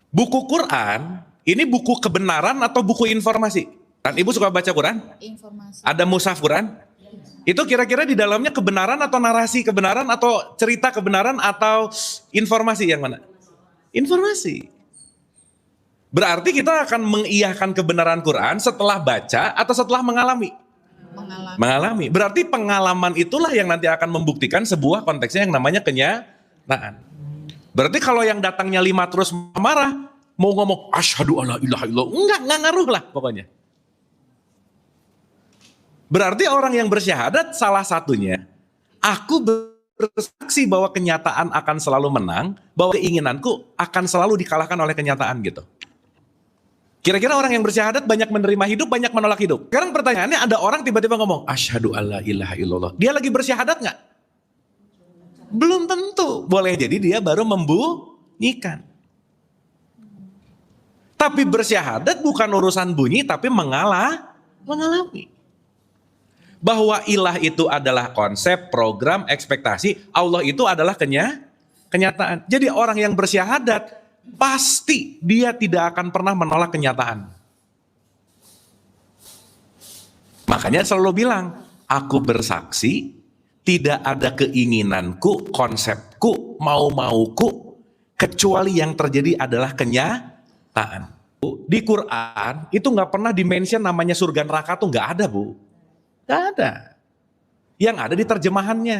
Buku Quran, ini buku kebenaran atau buku informasi? Kan ibu suka baca Quran? Informasi. Ada mushaf Quran? Itu kira-kira di dalamnya kebenaran atau narasi kebenaran atau cerita kebenaran atau informasi yang mana? Informasi. Berarti kita akan mengiyahkan kebenaran Quran setelah baca atau setelah mengalami? Mengalami. Berarti pengalaman itulah yang nanti akan membuktikan sebuah konteksnya yang namanya kenyataan. Berarti kalau yang datangnya 5 terus marah, mau ngomong asyhadu alla ilaha illallah, enggak ngaruh lah pokoknya. Berarti orang yang bersyahadat salah satunya, aku bersaksi bahwa kenyataan akan selalu menang, bahwa keinginanku akan selalu dikalahkan oleh kenyataan gitu. Kira-kira orang yang bersyahadat banyak menerima hidup, banyak menolak hidup. Sekarang pertanyaannya, ada orang tiba-tiba ngomong asyhadu alla ilaha illallah. Dia lagi bersyahadat nggak? Belum tentu. Boleh jadi dia baru membunyikan. Tapi bersyahadat bukan urusan bunyi, tapi mengalami. Bahwa ilah itu adalah konsep, program, ekspektasi. Allah itu adalah kenyataan. Jadi orang yang bersyahadat, pasti dia tidak akan pernah menolak kenyataan. Makanya selalu bilang, aku bersaksi, tidak ada keinginanku, konsepku, mau-mauku, kecuali yang terjadi adalah kenyataan. Di Quran, itu nggak pernah dimention namanya surga neraka tuh nggak ada, Bu. Nggak ada. Yang ada di terjemahannya.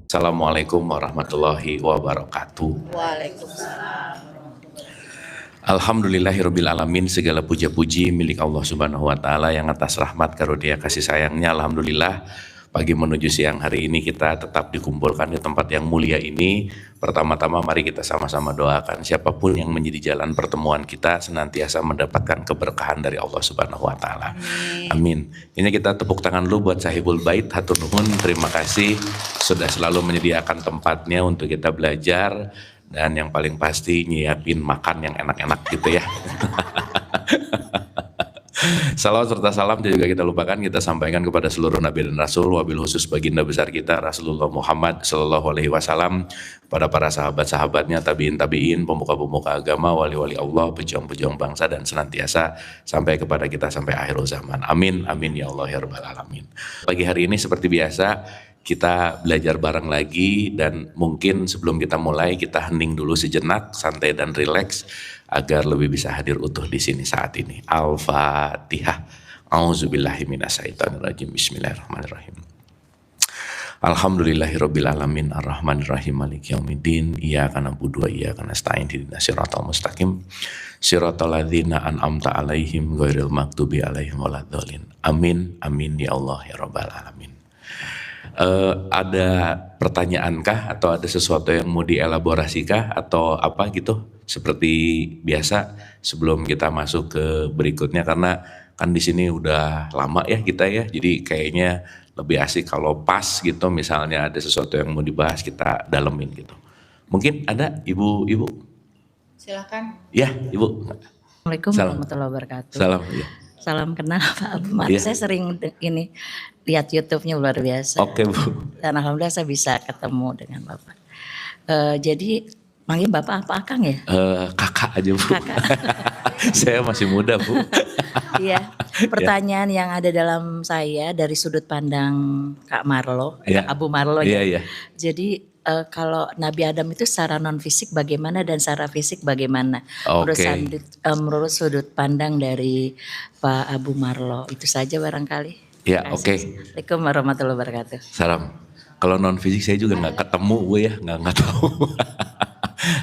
Assalamualaikum warahmatullahi wabarakatuh. Waalaikumsalam. Alhamdulillahirabbil alamin, segala puja-puji milik Allah Subhanahu wa taala yang atas rahmat karunia kasih sayangnya. Alhamdulillah pagi menuju siang hari ini kita tetap dikumpulkan di tempat yang mulia ini. Pertama-tama mari kita sama-sama doakan siapapun yang menjadi jalan pertemuan kita senantiasa mendapatkan keberkahan dari Allah Subhanahu wa taala. Amin. Ini kita tepuk tangan dulu buat Sahibul Bait, hatur nuhun, terima kasih sudah selalu menyediakan tempatnya untuk kita belajar. Dan yang paling pasti nyiapin makan yang enak-enak gitu ya. Salawat serta salam juga kita lupakan, kita sampaikan kepada seluruh Nabi dan Rasul, wabil khusus baginda besar kita Rasulullah Muhammad Sallallahu Alaihi Wasallam, pada para sahabat-sahabatnya, tabiin, pemuka-pemuka agama, wali-wali Allah, pejuang-pejuang bangsa, dan senantiasa sampai kepada kita sampai akhir zaman. Amin, amin ya Allah ya Rabbal Alamin. Pagi hari ini seperti biasa, kita belajar bareng lagi, dan mungkin sebelum kita mulai kita hening dulu sejenak, santai dan rileks agar lebih bisa hadir utuh di sini saat ini. Al-Fatihah. A'udzubillahi minasyaitonirrajim. Bismillahirrahmanirrahim. Alhamdulillahirabbil alamin arrahmanirrahim maliki yaumiddin iyyaka na'budu wa iyyaka nasta'in ihdinas siratal mustaqim siratal ladzina an'amta 'alaihim ghairil maghdubi 'alaihim waladdallin. Amin amin ya Allah ya rabbal alamin. Ada pertanyaankah atau ada sesuatu yang mau dielaborasikah atau apa gitu seperti biasa sebelum kita masuk ke berikutnya, karena kan di sini udah lama ya kita ya, jadi kayaknya lebih asik kalau pas gitu misalnya ada sesuatu yang mau dibahas kita dalemin gitu. Mungkin ada ibu-ibu? Silakan. Ya ibu. Assalamualaikum warahmatullahi wabarakatuh. Salam ya. Salam kenal Pak Abu Mar. Iya. Saya sering ini lihat YouTube-nya luar biasa. Oke Bu. Dan alhamdulillah saya bisa ketemu dengan Bapak. Jadi manggil Bapak apa Akang ya? Kakak aja Bu. Kakak. Saya masih muda Bu. Iya. Pertanyaan yang ada dalam saya dari sudut pandang Kak Marlo, Iya. Abu Marlo Iya, ya. iya. Jadi kalau Nabi Adam itu secara non fisik bagaimana dan secara fisik bagaimana? Oke. Menurut sudut pandang dari Pak Abu Marlo, itu saja barangkali. Ya, Terima oke. kasih. Assalamualaikum warahmatullahi wabarakatuh. Salam. Kalau non fisik saya juga nggak ketemu Bu ya, nggak tahu.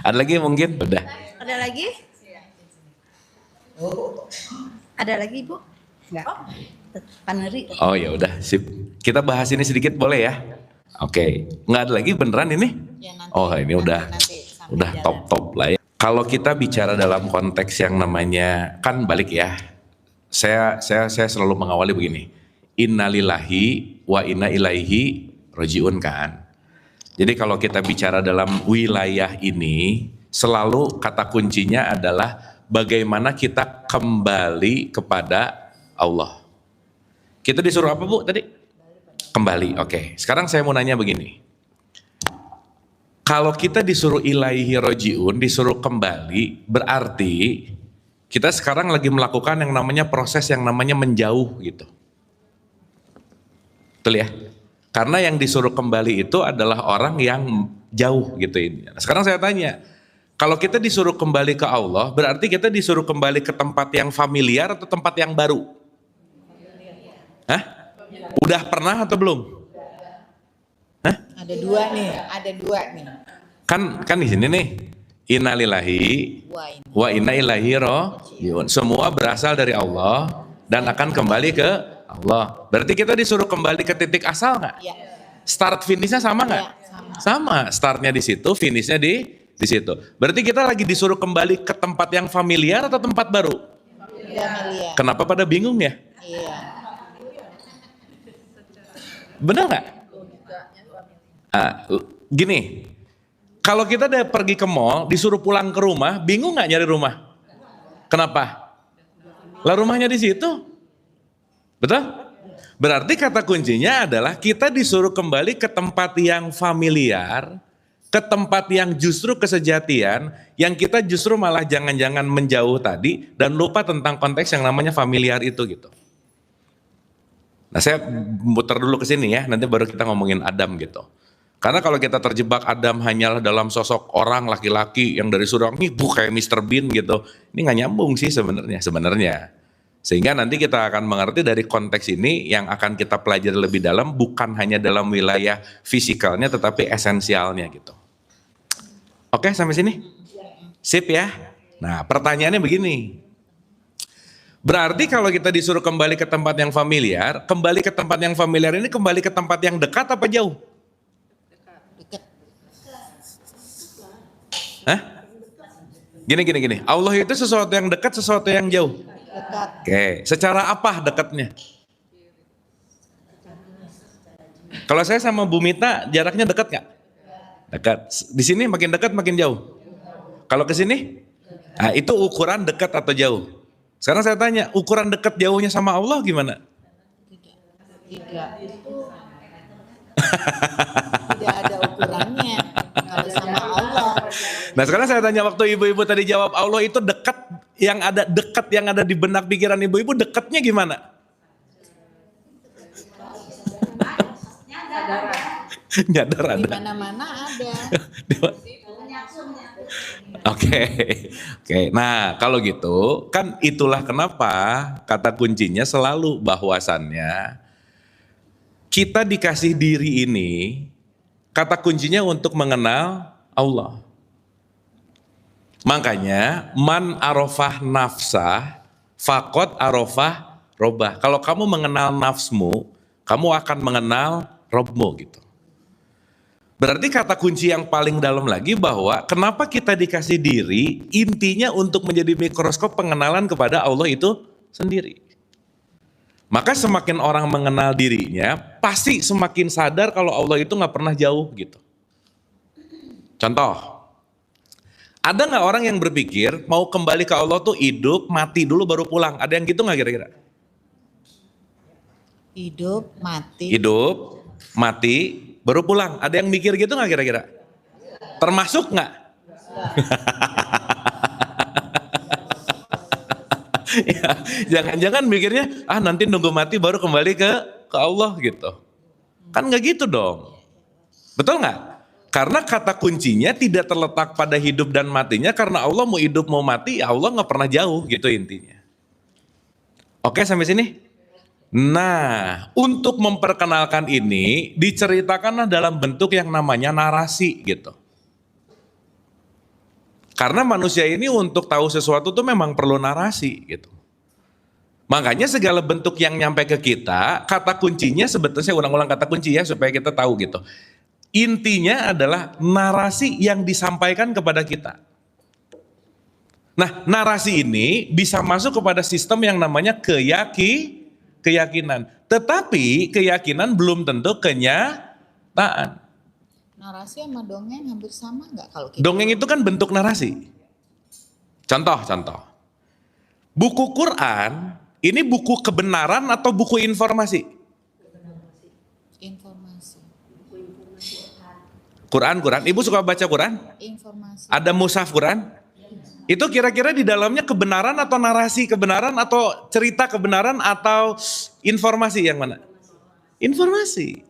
Ada lagi mungkin? Udah. Ada lagi? Ada lagi Bu? Enggak. Paneri. Oh ya udah, sip. Kita bahas ini sedikit boleh ya? Oke. Nggak ada lagi beneran ini? Ya, nanti, Oh ini udah sambil udah jalan. top lah ya. Kalau kita bicara dalam konteks yang namanya kan balik ya. Saya selalu mengawali begini. Innalillahi wa inna ilaihi rajiun kan. Jadi kalau kita bicara dalam wilayah ini, selalu kata kuncinya adalah bagaimana kita kembali kepada Allah. Kita disuruh apa Bu tadi? Kembali, oke. Sekarang saya mau nanya begini. Kalau kita disuruh ilaihi rojiun, disuruh kembali, berarti kita sekarang lagi melakukan yang namanya proses yang namanya menjauh gitu. Betul ya? Karena yang disuruh kembali itu adalah orang yang jauh gitu ini. Sekarang saya tanya, kalau kita disuruh kembali ke Allah, berarti kita disuruh kembali ke tempat yang familiar atau tempat yang baru? Hah? Udah pernah atau belum? Hah? Ada dua nih. Kan di sini nih, innalillahi wa inna ilaihi rajiun. Semua berasal dari Allah dan akan kembali ke Allah. Berarti kita disuruh kembali ke titik asal nggak? Ya. Start finishnya sama nggak? Ya, sama. Startnya di situ, finishnya di situ. Berarti kita lagi disuruh kembali ke tempat yang familiar atau tempat baru? Familiar. Kenapa pada bingung ya? Iya. Benar nggak? Gini, kalau kita udah pergi ke mall, disuruh pulang ke rumah, bingung nggak nyari rumah? Kenapa? Lah rumahnya di situ, betul? Berarti kata kuncinya adalah kita disuruh kembali ke tempat yang familiar, ke tempat yang justru kesejatian, yang kita justru malah jangan-jangan menjauh tadi dan lupa tentang konteks yang namanya familiar itu gitu. Nah saya muter dulu ke sini ya, nanti baru kita ngomongin Adam gitu. Karena kalau kita terjebak Adam hanyalah dalam sosok orang laki-laki yang dari surga ini kayak Mr. Bean gitu, ini nggak nyambung sih sebenarnya. Sehingga nanti kita akan mengerti dari konteks ini yang akan kita pelajari lebih dalam bukan hanya dalam wilayah fisikalnya tetapi esensialnya gitu. Oke sampai sini? Sip ya? Nah pertanyaannya begini. Berarti kalau kita disuruh kembali ke tempat yang familiar, kembali ke tempat yang familiar ini kembali ke tempat yang dekat apa jauh? Dekat. Hah? Gini. Allah itu sesuatu yang dekat, sesuatu yang jauh. Dekat. Oke, secara apa dekatnya? Kalau saya sama Bu Mita jaraknya dekat nggak? Dekat. Di sini makin dekat makin jauh. Kalau ke sini, nah, itu ukuran dekat atau jauh. Sekarang saya tanya, ukuran dekat jauhnya sama Allah gimana? Tidak. Tidak ada ukurannya kalau sama Allah. Nah sekarang saya tanya waktu ibu-ibu tadi jawab Allah itu dekat yang ada di benak pikiran ibu-ibu dekatnya gimana? Nyadar ada. Di mana-mana ada. Oke. Nah kalau gitu kan itulah kenapa kata kuncinya selalu bahwasannya kita dikasih diri ini kata kuncinya untuk mengenal Allah. Makanya man arafah nafsah faqad arafah robbah. Kalau kamu mengenal nafsmu, kamu akan mengenal Robmu gitu. Berarti kata kunci yang paling dalam lagi bahwa kenapa kita dikasih diri intinya untuk menjadi mikroskop pengenalan kepada Allah itu sendiri. Maka semakin orang mengenal dirinya pasti semakin sadar kalau Allah itu gak pernah jauh gitu. Contoh, ada gak orang yang berpikir mau kembali ke Allah tuh hidup, mati dulu baru pulang? Ada yang gitu gak kira-kira? Hidup, mati, baru pulang. Ada yang mikir gitu gak kira-kira? Termasuk gak? Ya, jangan-jangan mikirnya nanti nunggu mati baru kembali ke Allah gitu. Kan gak gitu dong. Betul gak? Karena kata kuncinya tidak terletak pada hidup dan matinya, karena Allah mau hidup mau mati, ya Allah gak pernah jauh gitu intinya. Oke sampai sini? Nah, untuk memperkenalkan ini diceritakanlah dalam bentuk yang namanya narasi gitu. Karena manusia ini untuk tahu sesuatu tuh memang perlu narasi gitu. Makanya segala bentuk yang nyampe ke kita, kata kuncinya sebetulnya saya ulang-ulang kata kunci ya supaya kita tahu gitu. Intinya adalah narasi yang disampaikan kepada kita. Nah, narasi ini bisa masuk kepada sistem yang namanya keyakinan. Tetapi keyakinan belum tentu kenyataan. Narasi sama dongeng hampir sama nggak kalau kita? Dongeng itu kan bentuk narasi. Contoh. Buku Quran, ini buku kebenaran atau buku informasi? Informasi. Quran. Ibu suka baca Quran? Informasi. Ada mushaf Quran? Itu kira-kira di dalamnya kebenaran atau narasi kebenaran atau cerita kebenaran atau informasi yang mana? Informasi.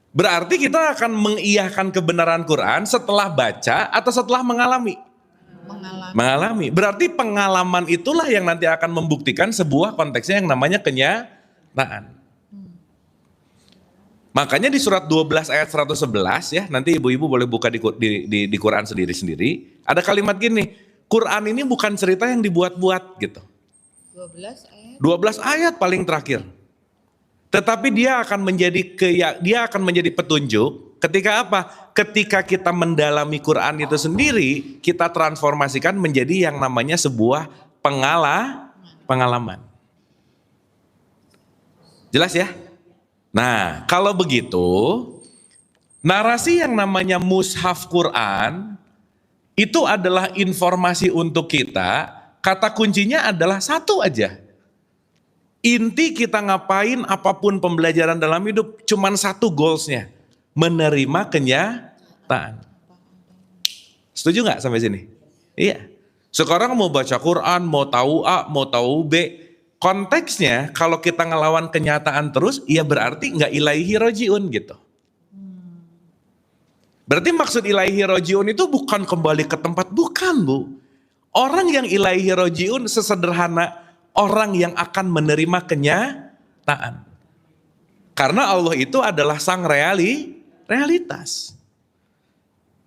Berarti kita akan mengiyahkan kebenaran Quran setelah baca atau setelah mengalami? Mengalami. Berarti pengalaman itulah yang nanti akan membuktikan sebuah konteksnya yang namanya kenyataan. Makanya di surat 12 ayat 111 ya, nanti ibu-ibu boleh buka di Quran sendiri-sendiri. Ada kalimat gini, Quran ini bukan cerita yang dibuat-buat gitu. 12 ayat paling terakhir. Tetapi dia akan menjadi petunjuk ketika apa? Ketika kita mendalami Quran itu sendiri, kita transformasikan menjadi yang namanya sebuah pengalaman. Jelas ya? Nah, kalau begitu, narasi yang namanya mushaf Quran itu adalah informasi untuk kita. Kata kuncinya adalah satu aja. Inti kita ngapain apapun pembelajaran dalam hidup cuman satu goalsnya, menerima kenyataan. Setuju nggak sampai sini? Iya. Sekarang mau baca Quran, mau tahu A, mau tahu B, konteksnya kalau kita ngelawan kenyataan terus, ya berarti nggak ilaihi rojiun gitu. Berarti maksud ilaihi rojiun itu bukan kembali ke tempat, bukan Bu. Orang yang ilaihi rojiun sesederhana orang yang akan menerima kenyataan. Karena Allah itu adalah sang realitas.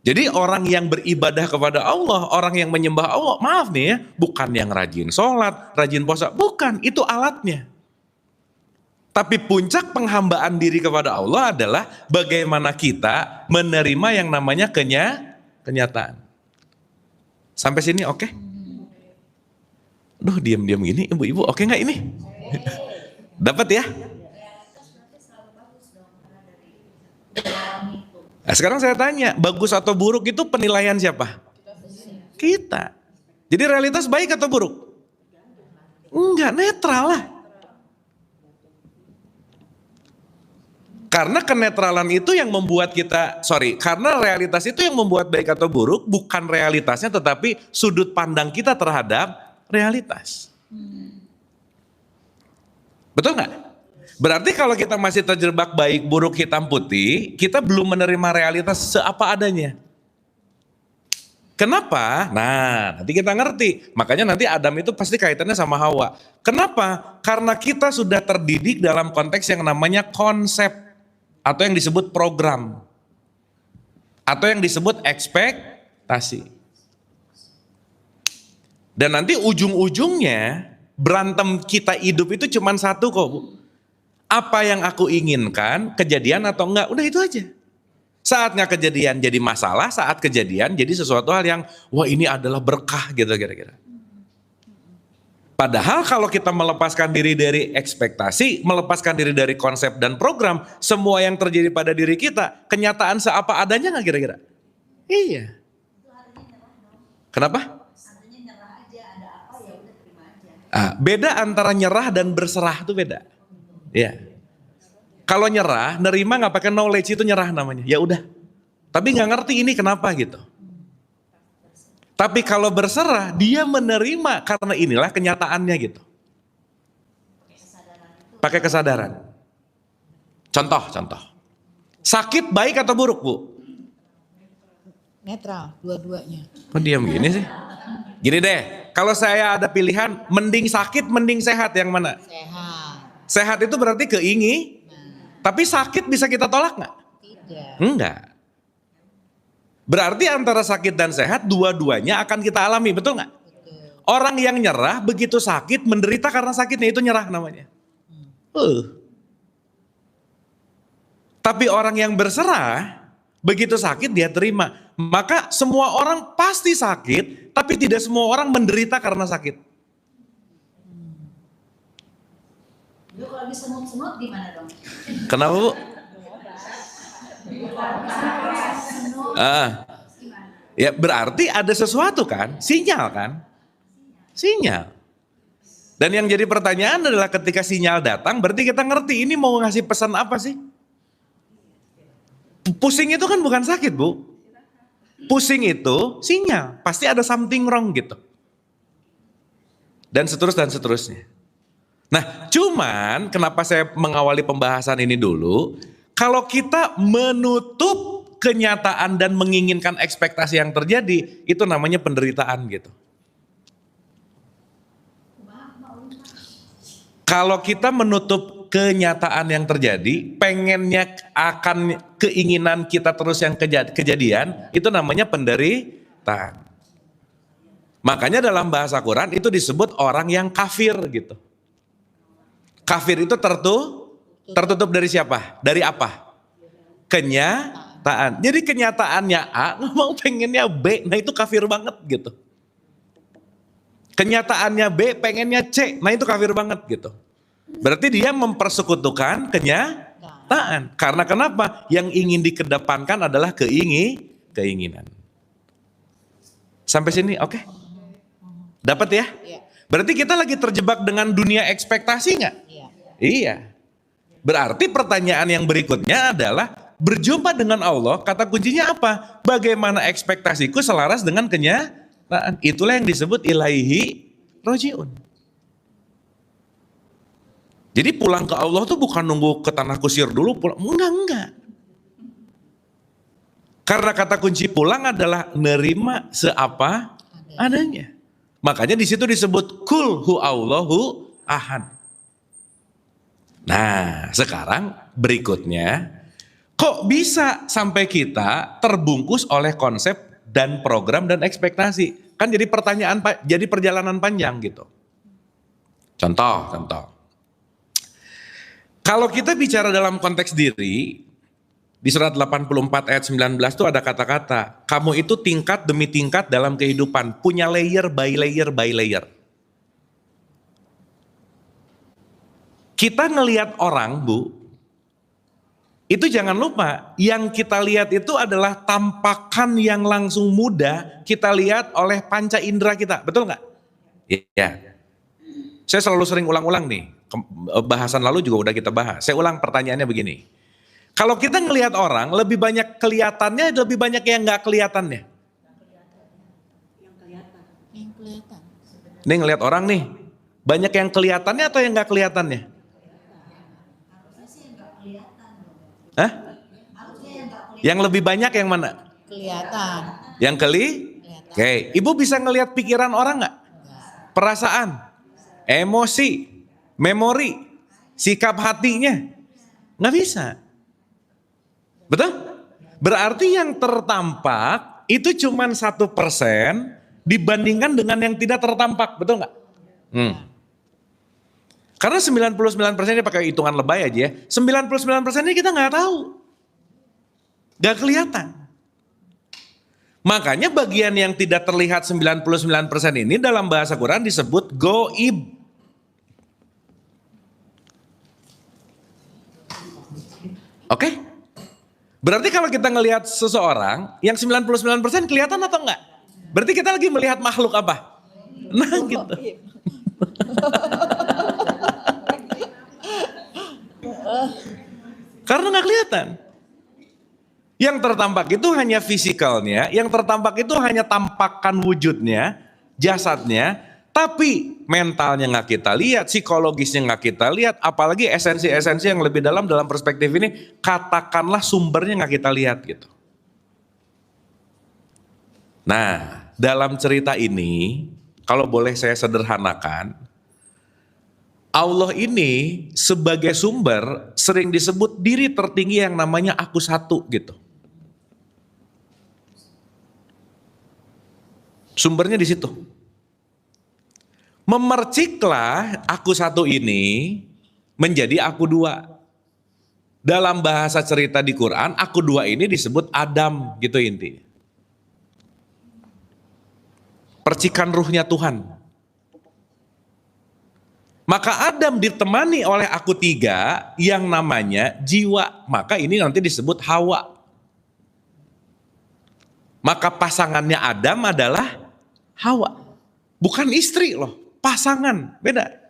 Jadi orang yang beribadah kepada Allah, orang yang menyembah Allah, maaf nih ya, bukan yang rajin sholat, rajin puasa, bukan, itu alatnya. Tapi puncak penghambaan diri kepada Allah adalah bagaimana kita menerima yang namanya kenyataan. Sampai sini oke? Duh diam-diam gini, ibu-ibu oke nggak ini? Dapat ya? Nah, sekarang saya tanya, bagus atau buruk itu penilaian siapa? Kita. Jadi realitas baik atau buruk? Enggak, netral lah. Karena kenetralan itu yang membuat karena realitas itu yang membuat baik atau buruk, bukan realitasnya tetapi sudut pandang kita terhadap realitas. Betul nggak? Berarti kalau kita masih terjebak baik, buruk, hitam, putih, kita belum menerima realitas seapa adanya. Kenapa? Nah, nanti kita ngerti. Makanya nanti Adam itu pasti kaitannya sama Hawa. Kenapa? Karena kita sudah terdidik dalam konteks yang namanya konsep atau yang disebut program atau yang disebut ekspektasi. Dan nanti ujung-ujungnya berantem kita hidup itu cuma satu kok Bu. Apa yang aku inginkan, kejadian atau enggak, udah itu aja. Saat nggak kejadian jadi masalah, saat kejadian jadi sesuatu hal yang wah ini adalah berkah gitu kira-kira. Padahal kalau kita melepaskan diri dari ekspektasi, melepaskan diri dari konsep dan program, semua yang terjadi pada diri kita, kenyataan seapa adanya nggak kira-kira? Iya. Kenapa? Beda antara nyerah dan berserah itu beda. Ya. Kalau nyerah, nerima nggak pakai knowledge itu nyerah namanya. Ya udah. Tapi nggak ngerti ini kenapa gitu. Tapi kalau berserah, dia menerima karena inilah kenyataannya gitu. Pakai kesadaran. Contoh. Sakit baik atau buruk Bu? Netral, dua-duanya. Kok diam gini sih? Gini deh, kalau saya ada pilihan, mending sakit, mending sehat, yang mana? Sehat. Sehat itu berarti tapi sakit bisa kita tolak nggak? Tidak. Enggak. Berarti antara sakit dan sehat, dua-duanya akan kita alami, betul nggak? Betul. Orang yang nyerah, begitu sakit, menderita karena sakitnya, itu nyerah namanya. Tapi orang yang berserah, begitu sakit dia terima. Maka semua orang pasti sakit, tapi tidak semua orang menderita karena sakit. Kalau disemut-semut gimana dong? Kenapa Bu? Ya berarti ada sesuatu kan, sinyal kan, sinyal. Dan yang jadi pertanyaan adalah ketika sinyal datang, berarti kita ngerti ini mau ngasih pesan apa sih? Pusing itu kan bukan sakit, Bu. Pusing itu sinyal, pasti ada something wrong gitu. Dan seterusnya. Nah, cuman kenapa saya mengawali pembahasan ini dulu, kalau kita menutup kenyataan dan menginginkan ekspektasi yang terjadi, itu namanya penderitaan gitu. Kalau kita menutup kenyataan yang terjadi, pengennya akan keinginan kita terus yang kejadian, itu namanya penderitaan. Makanya dalam bahasa Quran itu disebut orang yang kafir gitu. Kafir itu tertutup dari siapa? Dari apa? Kenyataan. Jadi kenyataannya A, mau pengennya B, nah itu kafir banget gitu. Kenyataannya B, pengennya C, nah itu kafir banget gitu. Berarti dia mempersekutukan kenyataan. Karena kenapa? Yang ingin dikedepankan adalah keinginan. Sampai sini oke? Dapat ya? Berarti kita lagi terjebak dengan dunia ekspektasi nggak? Iya. Berarti pertanyaan yang berikutnya adalah berjumpa dengan Allah, kata kuncinya apa? Bagaimana ekspektasiku selaras dengan kenyataan? Itulah yang disebut ilaihi rojiun. Jadi pulang ke Allah tuh bukan nunggu ke tanah kusir dulu pulang. Enggak. Karena kata kunci pulang adalah nerima seapa adanya. Makanya di situ disebut kul hu Allahu ahad. Nah, sekarang berikutnya, kok bisa sampai kita terbungkus oleh konsep dan program dan ekspektasi? Kan jadi pertanyaan, jadi perjalanan panjang gitu. Contoh. Kalau kita bicara dalam konteks diri, di surat 84 ayat 19 itu ada kata-kata, kamu itu tingkat demi tingkat dalam kehidupan, punya layer by layer by layer. Kita ngelihat orang, Bu, itu jangan lupa, yang kita lihat itu adalah tampakan yang langsung mudah kita lihat oleh panca indera kita, betul nggak? Iya. Saya selalu sering ulang-ulang nih, bahasan lalu juga udah kita bahas. Saya ulang pertanyaannya begini. Kalau kita ngelihat orang, lebih banyak kelihatannya, lebih banyak yang nggak kelihatannya. Yang kelihatan. Nih ngelihat orang nih, banyak yang kelihatannya atau yang nggak kelihatannya? Hah? Yang lebih banyak yang mana? Kelihatan. Yang Oke, Ibu bisa ngelihat pikiran orang nggak? Perasaan, emosi, memori, sikap hatinya, nggak bisa. Betul? Berarti yang tertampak itu cuma 1% dibandingkan dengan yang tidak tertampak, betul nggak? Karena 99% ini pakai hitungan lebay aja ya, 99% ini kita nggak tahu, nggak kelihatan. Makanya bagian yang tidak terlihat 99% ini dalam bahasa Quran disebut goib. Oke? Berarti kalau kita ngelihat seseorang yang 99% kelihatan atau enggak? Berarti kita lagi melihat makhluk apa? Nah gitu. Karena nggak kelihatan. Yang tertampak itu hanya fisikalnya, yang tertampak itu hanya tampakkan wujudnya, jasadnya, tapi mentalnya nggak kita lihat, psikologisnya nggak kita lihat, apalagi esensi-esensi yang lebih dalam perspektif ini, katakanlah sumbernya nggak kita lihat gitu. Nah, dalam cerita ini, kalau boleh saya sederhanakan, Allah ini sebagai sumber sering disebut diri tertinggi yang namanya aku satu gitu. Sumbernya di situ. Memerciklah aku satu ini menjadi aku dua. Dalam bahasa cerita di Quran, aku dua ini disebut Adam gitu intinya. Percikan ruhnya Tuhan. Maka Adam ditemani oleh aku tiga yang namanya jiwa. Maka ini nanti disebut Hawa. Maka pasangannya Adam adalah Hawa. Bukan istri loh, pasangan, beda.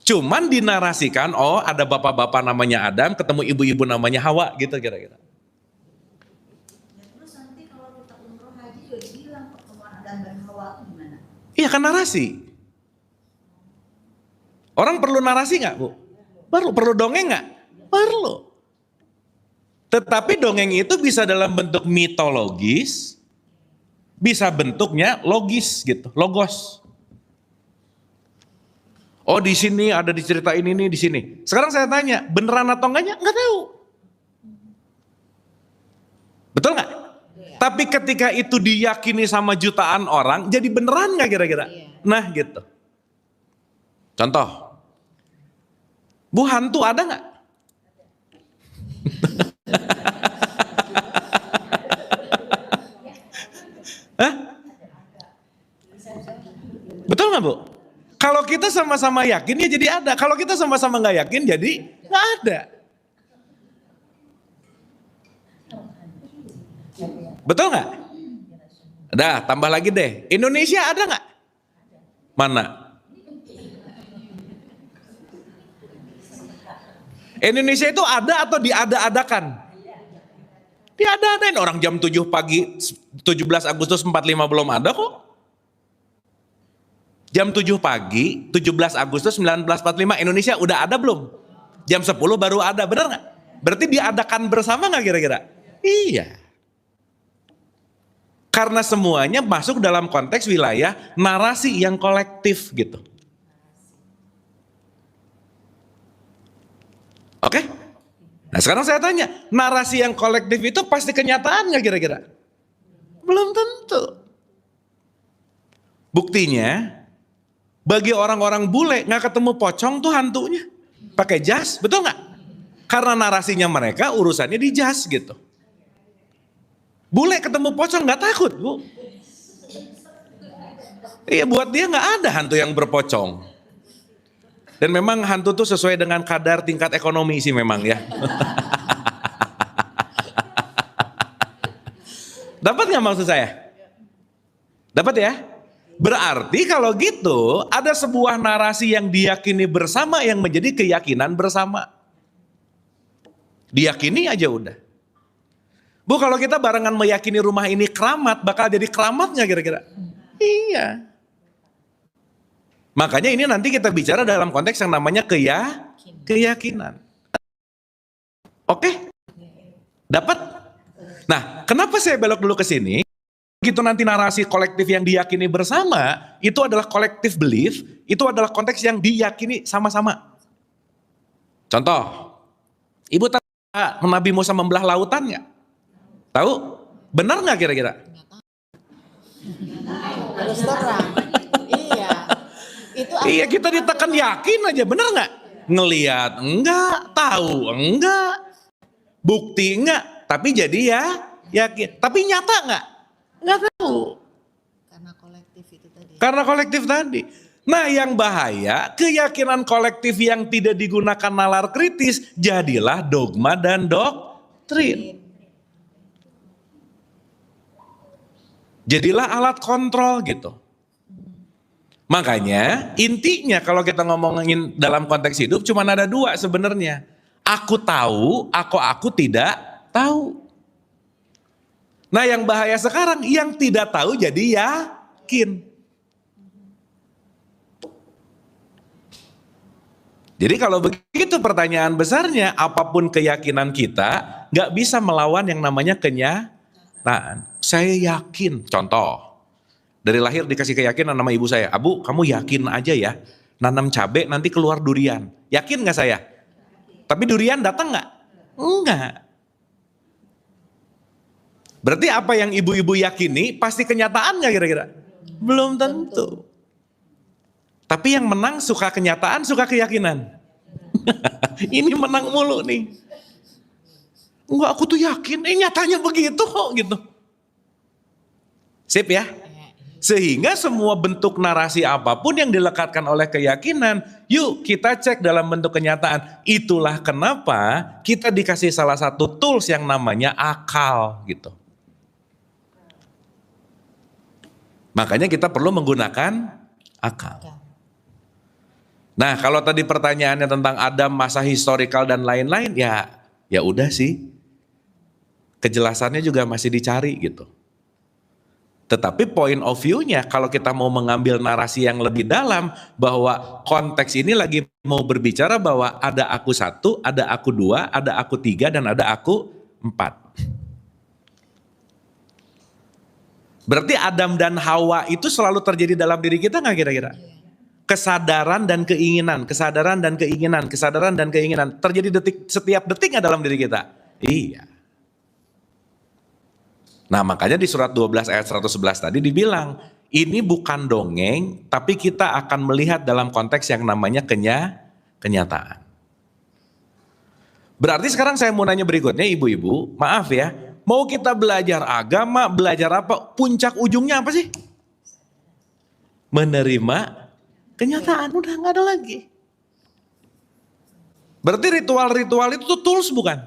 Cuman dinarasikan, oh ada bapak-bapak namanya Adam, ketemu ibu-ibu namanya Hawa, gitu kira-kira. Terus nanti kalau kita umroh haji juga dibilang pertemuan Adam dan Hawa itu gimana? Iya kan narasi. Orang perlu narasi nggak, Bu? Perlu dongeng nggak? Perlu. Tetapi dongeng itu bisa dalam bentuk mitologis, bisa bentuknya logis gitu, logos. Oh di sini ada diceritain ini di sini. Sekarang saya tanya, beneran atau enggaknya? Nggak tahu. Betul nggak? Tapi ketika itu diyakini sama jutaan orang, jadi beneran nggak kira-kira? Nah gitu. Contoh, Bu, hantu ada nggak? Hah? Betul nggak, Bu? Kalau kita sama-sama yakin ya jadi ada. Kalau kita sama-sama nggak yakin jadi nggak ada. Betul nggak? Dah, tambah lagi deh. Indonesia ada nggak? Mana? Indonesia itu ada atau diada-adakan? Diada-adain. Orang jam 7 pagi 17 Agustus 45 belum ada kok. Jam 7 pagi 17 Agustus 1945 Indonesia udah ada belum? Jam 10 baru ada, benar nggak? Berarti diadakan bersama nggak kira-kira? Iya. Karena semuanya masuk dalam konteks wilayah narasi yang kolektif gitu. Oke? Nah sekarang saya tanya, narasi yang kolektif itu pasti kenyataan nggak kira-kira? Belum tentu. Buktinya, bagi orang-orang bule nggak ketemu pocong tuh hantunya pakai jas, betul nggak? Karena narasinya mereka urusannya di jas gitu. Bule ketemu pocong nggak takut, Bu. Iya, buat dia nggak ada hantu yang berpocong. Dan memang hantu tuh sesuai dengan kadar tingkat ekonomi sih memang ya. Dapat nggak maksud saya? Dapat ya? Berarti kalau gitu ada sebuah narasi yang diyakini bersama yang menjadi keyakinan bersama. Diyakini aja udah. Bu, kalau kita barengan meyakini rumah ini keramat, bakal jadi keramatnya kira-kira? Iya. Makanya ini nanti kita bicara dalam konteks yang namanya keyakinan. Oke? Dapat? Nah, kenapa saya belok dulu ke sini? Begitu nanti narasi kolektif yang diyakini bersama, itu adalah collective belief, itu adalah konteks yang diyakini sama-sama. Contoh, Ibu tahu Nabi Musa membelah lautan nggak? Tahu? Benar nggak kira-kira? Terus terang. Iya. Itu Iya, kita ditekan yakin aja, benar nggak? Ngelihat enggak, tahu enggak, bukti enggak, tapi jadi ya yakin. Tapi nyata enggak? Enggak tahu. karena kolektif itu tadi. Karena kolektif tadi. Nah yang bahaya, keyakinan kolektif yang tidak digunakan nalar kritis, jadilah dogma dan doktrin. Jadilah alat kontrol gitu. Makanya intinya kalau kita ngomongin dalam konteks hidup cuma ada dua sebenarnya. Aku tahu, aku tidak tahu. Nah yang bahaya sekarang yang tidak tahu jadi yakin. Jadi kalau begitu pertanyaan besarnya, apapun keyakinan kita gak bisa melawan yang namanya kenyataan. Saya yakin, contoh. Dari lahir dikasih keyakinan sama ibu saya, Abu kamu yakin aja ya, nanam cabai nanti keluar durian. Yakin gak saya? Tapi durian datang gak? Enggak. Berarti apa yang ibu-ibu yakini pasti kenyataan gak kira-kira? Belum tentu. Tapi yang menang suka kenyataan, suka keyakinan. Ini menang mulu nih. Enggak, aku tuh yakin, nyatanya begitu kok gitu. Sip ya? Sehingga semua bentuk narasi apapun yang dilekatkan oleh keyakinan, yuk kita cek dalam bentuk kenyataan. Itulah kenapa kita dikasih salah satu tools yang namanya akal gitu. Makanya kita perlu menggunakan akal. Nah, kalau tadi pertanyaannya tentang Adam, masa historikal dan lain-lain, ya udah sih. Kejelasannya juga masih dicari gitu. Tetapi point of view-nya kalau kita mau mengambil narasi yang lebih dalam, bahwa konteks ini lagi mau berbicara bahwa ada aku satu, ada aku dua, ada aku tiga, dan ada aku empat. Berarti Adam dan Hawa itu selalu terjadi dalam diri kita nggak kira-kira? Kesadaran dan keinginan, kesadaran dan keinginan, kesadaran dan keinginan terjadi setiap detik nggak dalam diri kita? Iya. Nah, makanya di surat 12 ayat 111 tadi dibilang, ini bukan dongeng, tapi kita akan melihat dalam konteks yang namanya kenyataan. Berarti sekarang saya mau nanya berikutnya, ibu-ibu, maaf ya, mau kita belajar agama, belajar apa, puncak ujungnya apa sih? Menerima kenyataan, udah nggak ada lagi. Berarti ritual-ritual itu tuh tools bukan?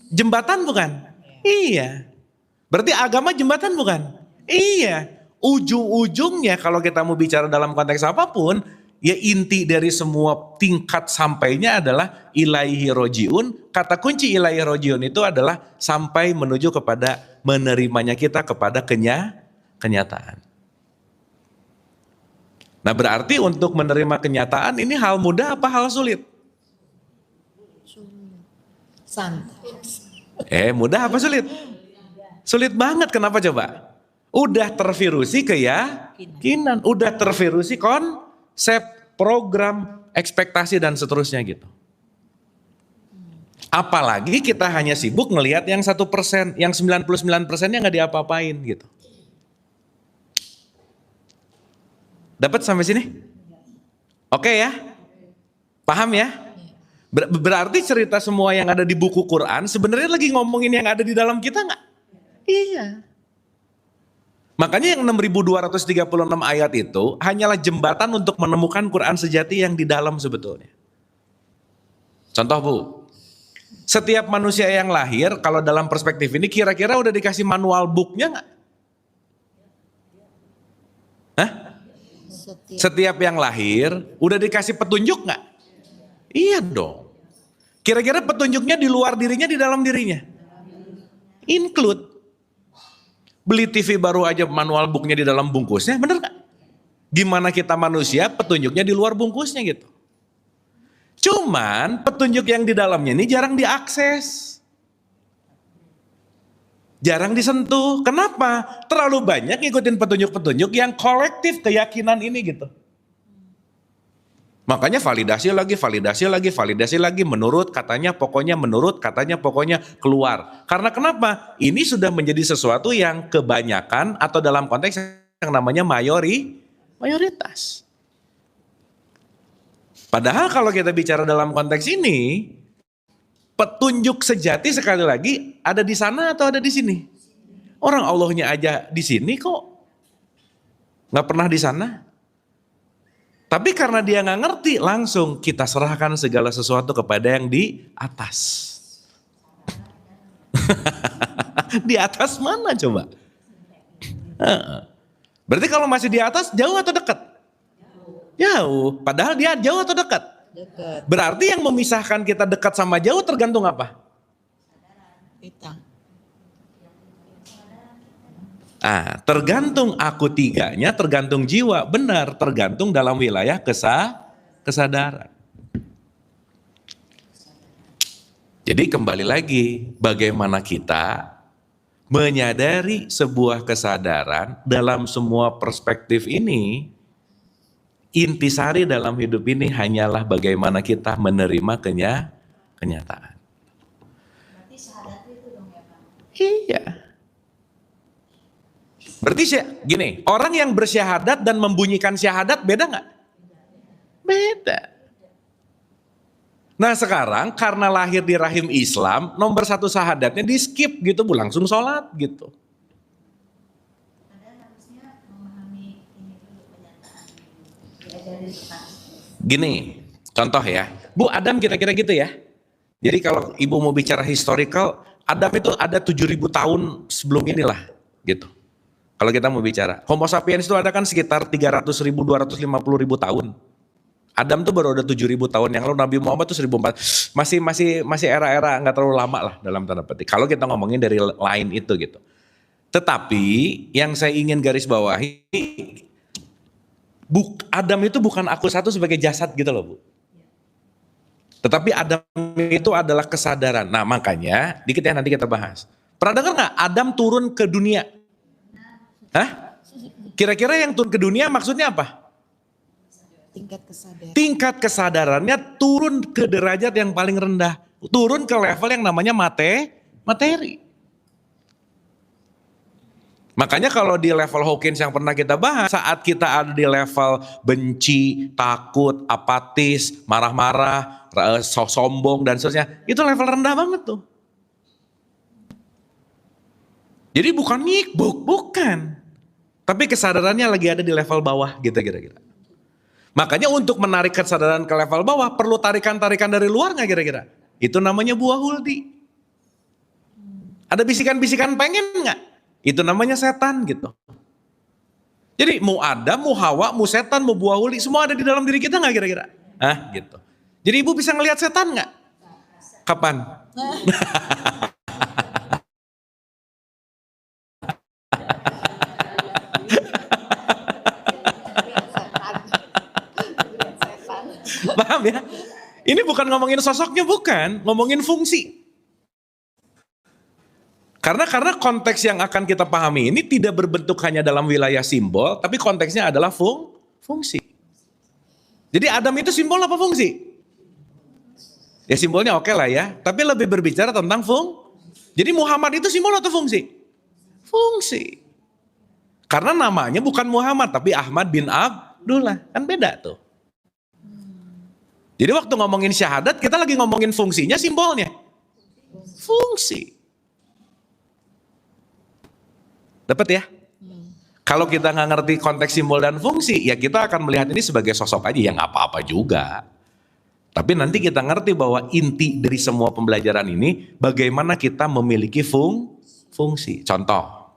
Jembatan bukan? Iya. Berarti agama jembatan bukan? Iya. Ujung-ujungnya kalau kita mau bicara dalam konteks apapun, ya inti dari semua tingkat sampainya adalah ilaihi rojiun. Kata kunci ilaihi rojiun itu adalah sampai menuju kepada menerimanya kita kepada kenyataan. Nah, berarti untuk menerima kenyataan ini hal mudah apa hal sulit? Santai. Mudah apa sulit? Sulit banget, kenapa coba? Udah tervirusi keyakinan, udah tervirusi konsep, program, ekspektasi dan seterusnya gitu. Apalagi kita hanya sibuk ngelihat yang 1%, yang 99%-nya nggak diapa-apain gitu. Dapat sampai sini? Oke ya? Paham ya? Berarti cerita semua yang ada di buku Quran sebenarnya lagi ngomongin yang ada di dalam kita nggak? Iya. Makanya yang 6236 ayat itu hanyalah jembatan untuk menemukan Quran sejati yang di dalam sebetulnya. Contoh Bu, setiap manusia yang lahir kalau dalam perspektif ini kira-kira udah dikasih manual booknya nggak? Hah? Setiap yang lahir udah dikasih petunjuk nggak? Iya dong. Kira-kira petunjuknya di luar dirinya, di dalam dirinya? Include. Beli TV baru aja manual booknya di dalam bungkusnya, bener gak? Gimana kita manusia petunjuknya di luar bungkusnya gitu. Cuman petunjuk yang di dalamnya ini jarang diakses. Jarang disentuh. Kenapa? Terlalu banyak ngikutin petunjuk-petunjuk yang kolektif keyakinan ini gitu. Makanya validasi lagi, menurut katanya pokoknya keluar. Karena kenapa? Ini sudah menjadi sesuatu yang kebanyakan atau dalam konteks yang namanya mayoritas. Padahal kalau kita bicara dalam konteks ini, petunjuk sejati sekali lagi ada di sana atau ada di sini? Orang Allahnya aja di sini kok, nggak pernah di sana. Tapi karena dia nggak ngerti, langsung kita serahkan segala sesuatu kepada yang di atas. Di atas mana coba? Berarti kalau masih di atas, jauh atau dekat? Jauh. Padahal dia jauh atau dekat? Dekat. Berarti yang memisahkan kita dekat sama jauh tergantung apa? Kita. Tergantung aku tiganya, tergantung jiwa, benar, tergantung dalam wilayah kesadaran. Jadi kembali lagi, bagaimana kita menyadari sebuah kesadaran dalam semua perspektif ini, intisari dalam hidup ini hanyalah bagaimana kita menerima kenyataan. Berarti syahadat itu dong ya Pak? Iya. Berarti gini, orang yang bersyahadat dan membunyikan syahadat beda nggak? Beda. Nah sekarang karena lahir di rahim Islam, nomor 1 syahadatnya di skip gitu, Bu, langsung sholat gitu. Padahal harusnya memahami ini dulu kenyataan. Diajari tentang Gini, contoh ya, Bu, Adam kira-kira gitu ya. Jadi kalau Ibu mau bicara historical, Adam itu ada 7.000 tahun sebelum inilah gitu. Kalau kita mau bicara, Homo sapiens itu ada kan sekitar 300.000, 250.000 tahun. Adam tuh baru ada 7.000 tahun yang lalu, Nabi Muhammad tuh 1.400. Masih era-era nggak terlalu lama lah dalam tanda petik. Kalau kita ngomongin dari lain itu gitu. Tetapi yang saya ingin garis bawahi, Adam itu bukan aku satu sebagai jasad gitu loh Bu. Tetapi Adam itu adalah kesadaran. Nah makanya, dikit ya nanti kita bahas. Pernah dengar nggak Adam turun ke dunia? Hah? Kira-kira yang turun ke dunia maksudnya apa? Tingkat kesadaran. Tingkat kesadarannya turun ke derajat yang paling rendah. Turun ke level yang namanya materi. Makanya kalau di level Hawkins yang pernah kita bahas, saat kita ada di level benci, takut, apatis, marah-marah, sombong dan seterusnya, itu level rendah banget tuh. Jadi bukan nyikbuk, bukan. Tapi kesadarannya lagi ada di level bawah gitu kira-kira. Makanya untuk menarik kesadaran ke level bawah perlu tarikan-tarikan dari luar nggak kira-kira? Itu namanya buah huldi. Ada bisikan-bisikan pengen nggak? Itu namanya setan gitu. Jadi mau Adam, mau Hawa, mau setan, mau buah huldi, semua ada di dalam diri kita nggak kira-kira? Hah gitu. Jadi ibu bisa ngelihat setan nggak? Kapan? Paham ya? Ini bukan ngomongin sosoknya, bukan, ngomongin fungsi. Karena konteks yang akan kita pahami ini tidak berbentuk hanya dalam wilayah simbol, tapi konteksnya adalah fungsi. Jadi Adam itu simbol apa fungsi? Ya simbolnya oke lah ya, tapi lebih berbicara tentang Jadi Muhammad itu simbol atau fungsi? Fungsi. Karena namanya bukan Muhammad, tapi Ahmad bin Abdullah, kan beda tuh. Jadi waktu ngomongin syahadat, kita lagi ngomongin fungsinya, simbolnya. Fungsi. Dapat ya? Kalau kita nggak ngerti konteks simbol dan fungsi, ya kita akan melihat ini sebagai sosok aja, yang apa-apa juga. Tapi nanti kita ngerti bahwa inti dari semua pembelajaran ini, bagaimana kita memiliki fungsi. Contoh.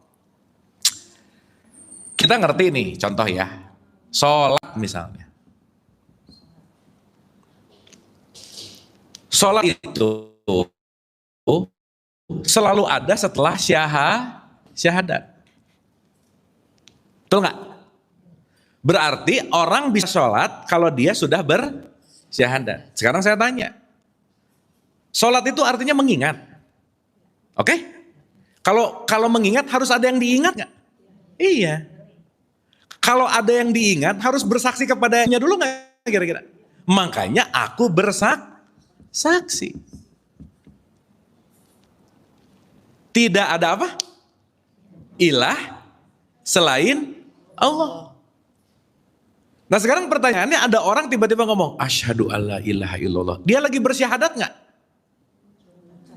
Kita ngerti nih, contoh ya. Sholat misalnya. Sholat itu selalu ada setelah syahadat. Betul nggak? Berarti orang bisa sholat kalau dia sudah bersyahadat. Sekarang saya tanya, sholat itu artinya mengingat, oke? Kalau mengingat harus ada yang diingat nggak? Iya. Kalau ada yang diingat harus bersaksi kepadanya dulu nggak kira-kira? Makanya aku bersaksi. Tidak ada apa? Ilah selain Allah. Nah sekarang pertanyaannya, ada orang tiba-tiba ngomong asyhadu alla ilaha illallah. Dia lagi bersyahadat nggak?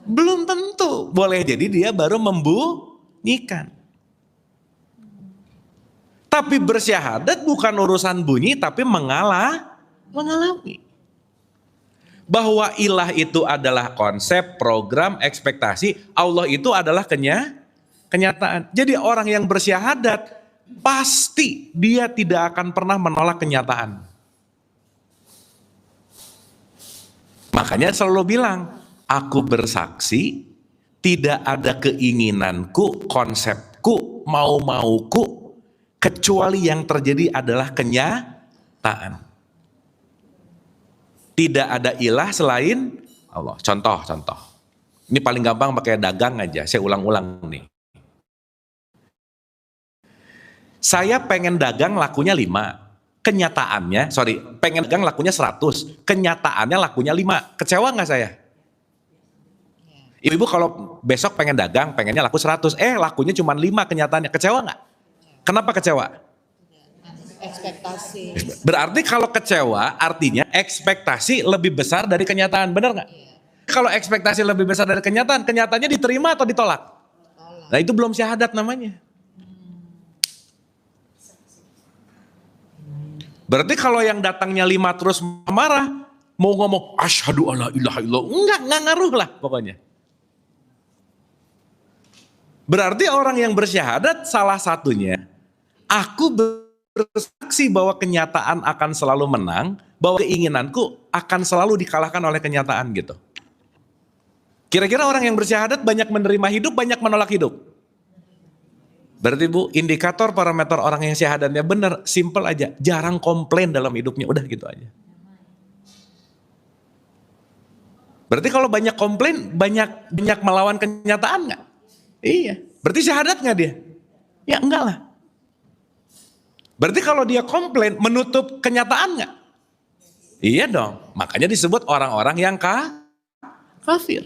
Belum tentu. Boleh jadi dia baru membunyikan. Tapi bersyahadat bukan urusan bunyi, tapi mengalami. Bahwa ilah itu adalah konsep, program, ekspektasi. Allah itu adalah kenyataan. Jadi orang yang bersyahadat, pasti dia tidak akan pernah menolak kenyataan. Makanya selalu bilang, aku bersaksi, tidak ada keinginanku, konsepku, mau-mauku, kecuali yang terjadi adalah kenyataan. Tidak ada ilah selain Allah. Contoh. Ini paling gampang pakai dagang aja, saya ulang-ulang nih. Saya pengen dagang lakunya 5. Kenyataannya, pengen dagang lakunya 100. Kenyataannya lakunya 5. Kecewa nggak saya? Ibu kalau besok pengen dagang, pengennya laku 100. Lakunya cuma 5 kenyataannya. Kecewa nggak? Kenapa kecewa? Ekspektasi. Berarti kalau kecewa artinya ekspektasi lebih besar dari kenyataan. Benar nggak? Kalau ekspektasi lebih besar dari kenyataan, kenyataannya diterima atau ditolak? Nah itu belum syahadat namanya. Berarti kalau yang datangnya 5 terus marah, mau ngomong asyhadu alla ilaha illallah, enggak ngaruh lah pokoknya. Berarti orang yang bersyahadat salah satunya, aku bersaksi bahwa kenyataan akan selalu menang, bahwa keinginanku akan selalu dikalahkan oleh kenyataan gitu. Kira-kira orang yang bersyahadat banyak menerima hidup, banyak menolak hidup. Berarti Bu, indikator parameter orang yang syahadatnya benar, simple aja, jarang komplain dalam hidupnya, udah gitu aja. Berarti kalau banyak komplain, banyak melawan kenyataan nggak? Iya. Berarti syahadat nggak dia? Ya enggak lah. Berarti kalau dia komplain, menutup kenyataan nggak? Iya dong. Makanya disebut orang-orang yang kafir.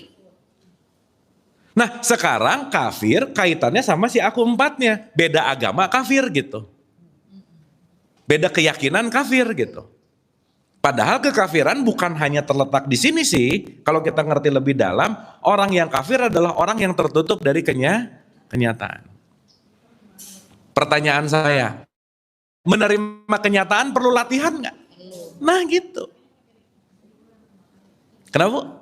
Nah sekarang kafir kaitannya sama si aku empatnya. Beda agama kafir gitu. Beda keyakinan kafir gitu. Padahal kekafiran bukan hanya terletak di sini sih. Kalau kita ngerti lebih dalam, orang yang kafir adalah orang yang tertutup dari kenyataan. Pertanyaan saya, menerima kenyataan perlu latihan nggak? Nah gitu. Kenapa?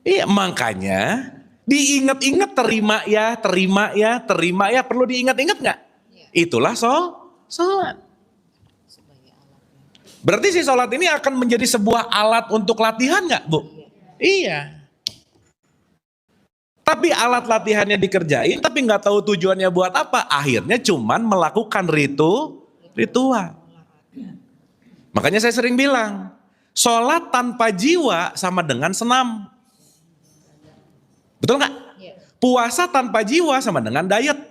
Iya makanya diingat-ingat, terima ya, perlu diingat-ingat nggak? Itulah sholat. Berarti si sholat ini akan menjadi sebuah alat untuk latihan nggak, Bu? Iya. Tapi alat latihannya dikerjain, tapi nggak tahu tujuannya buat apa. Akhirnya cuman melakukan ritual. Makanya saya sering bilang, sholat tanpa jiwa sama dengan senam. Betul nggak? Puasa tanpa jiwa sama dengan diet.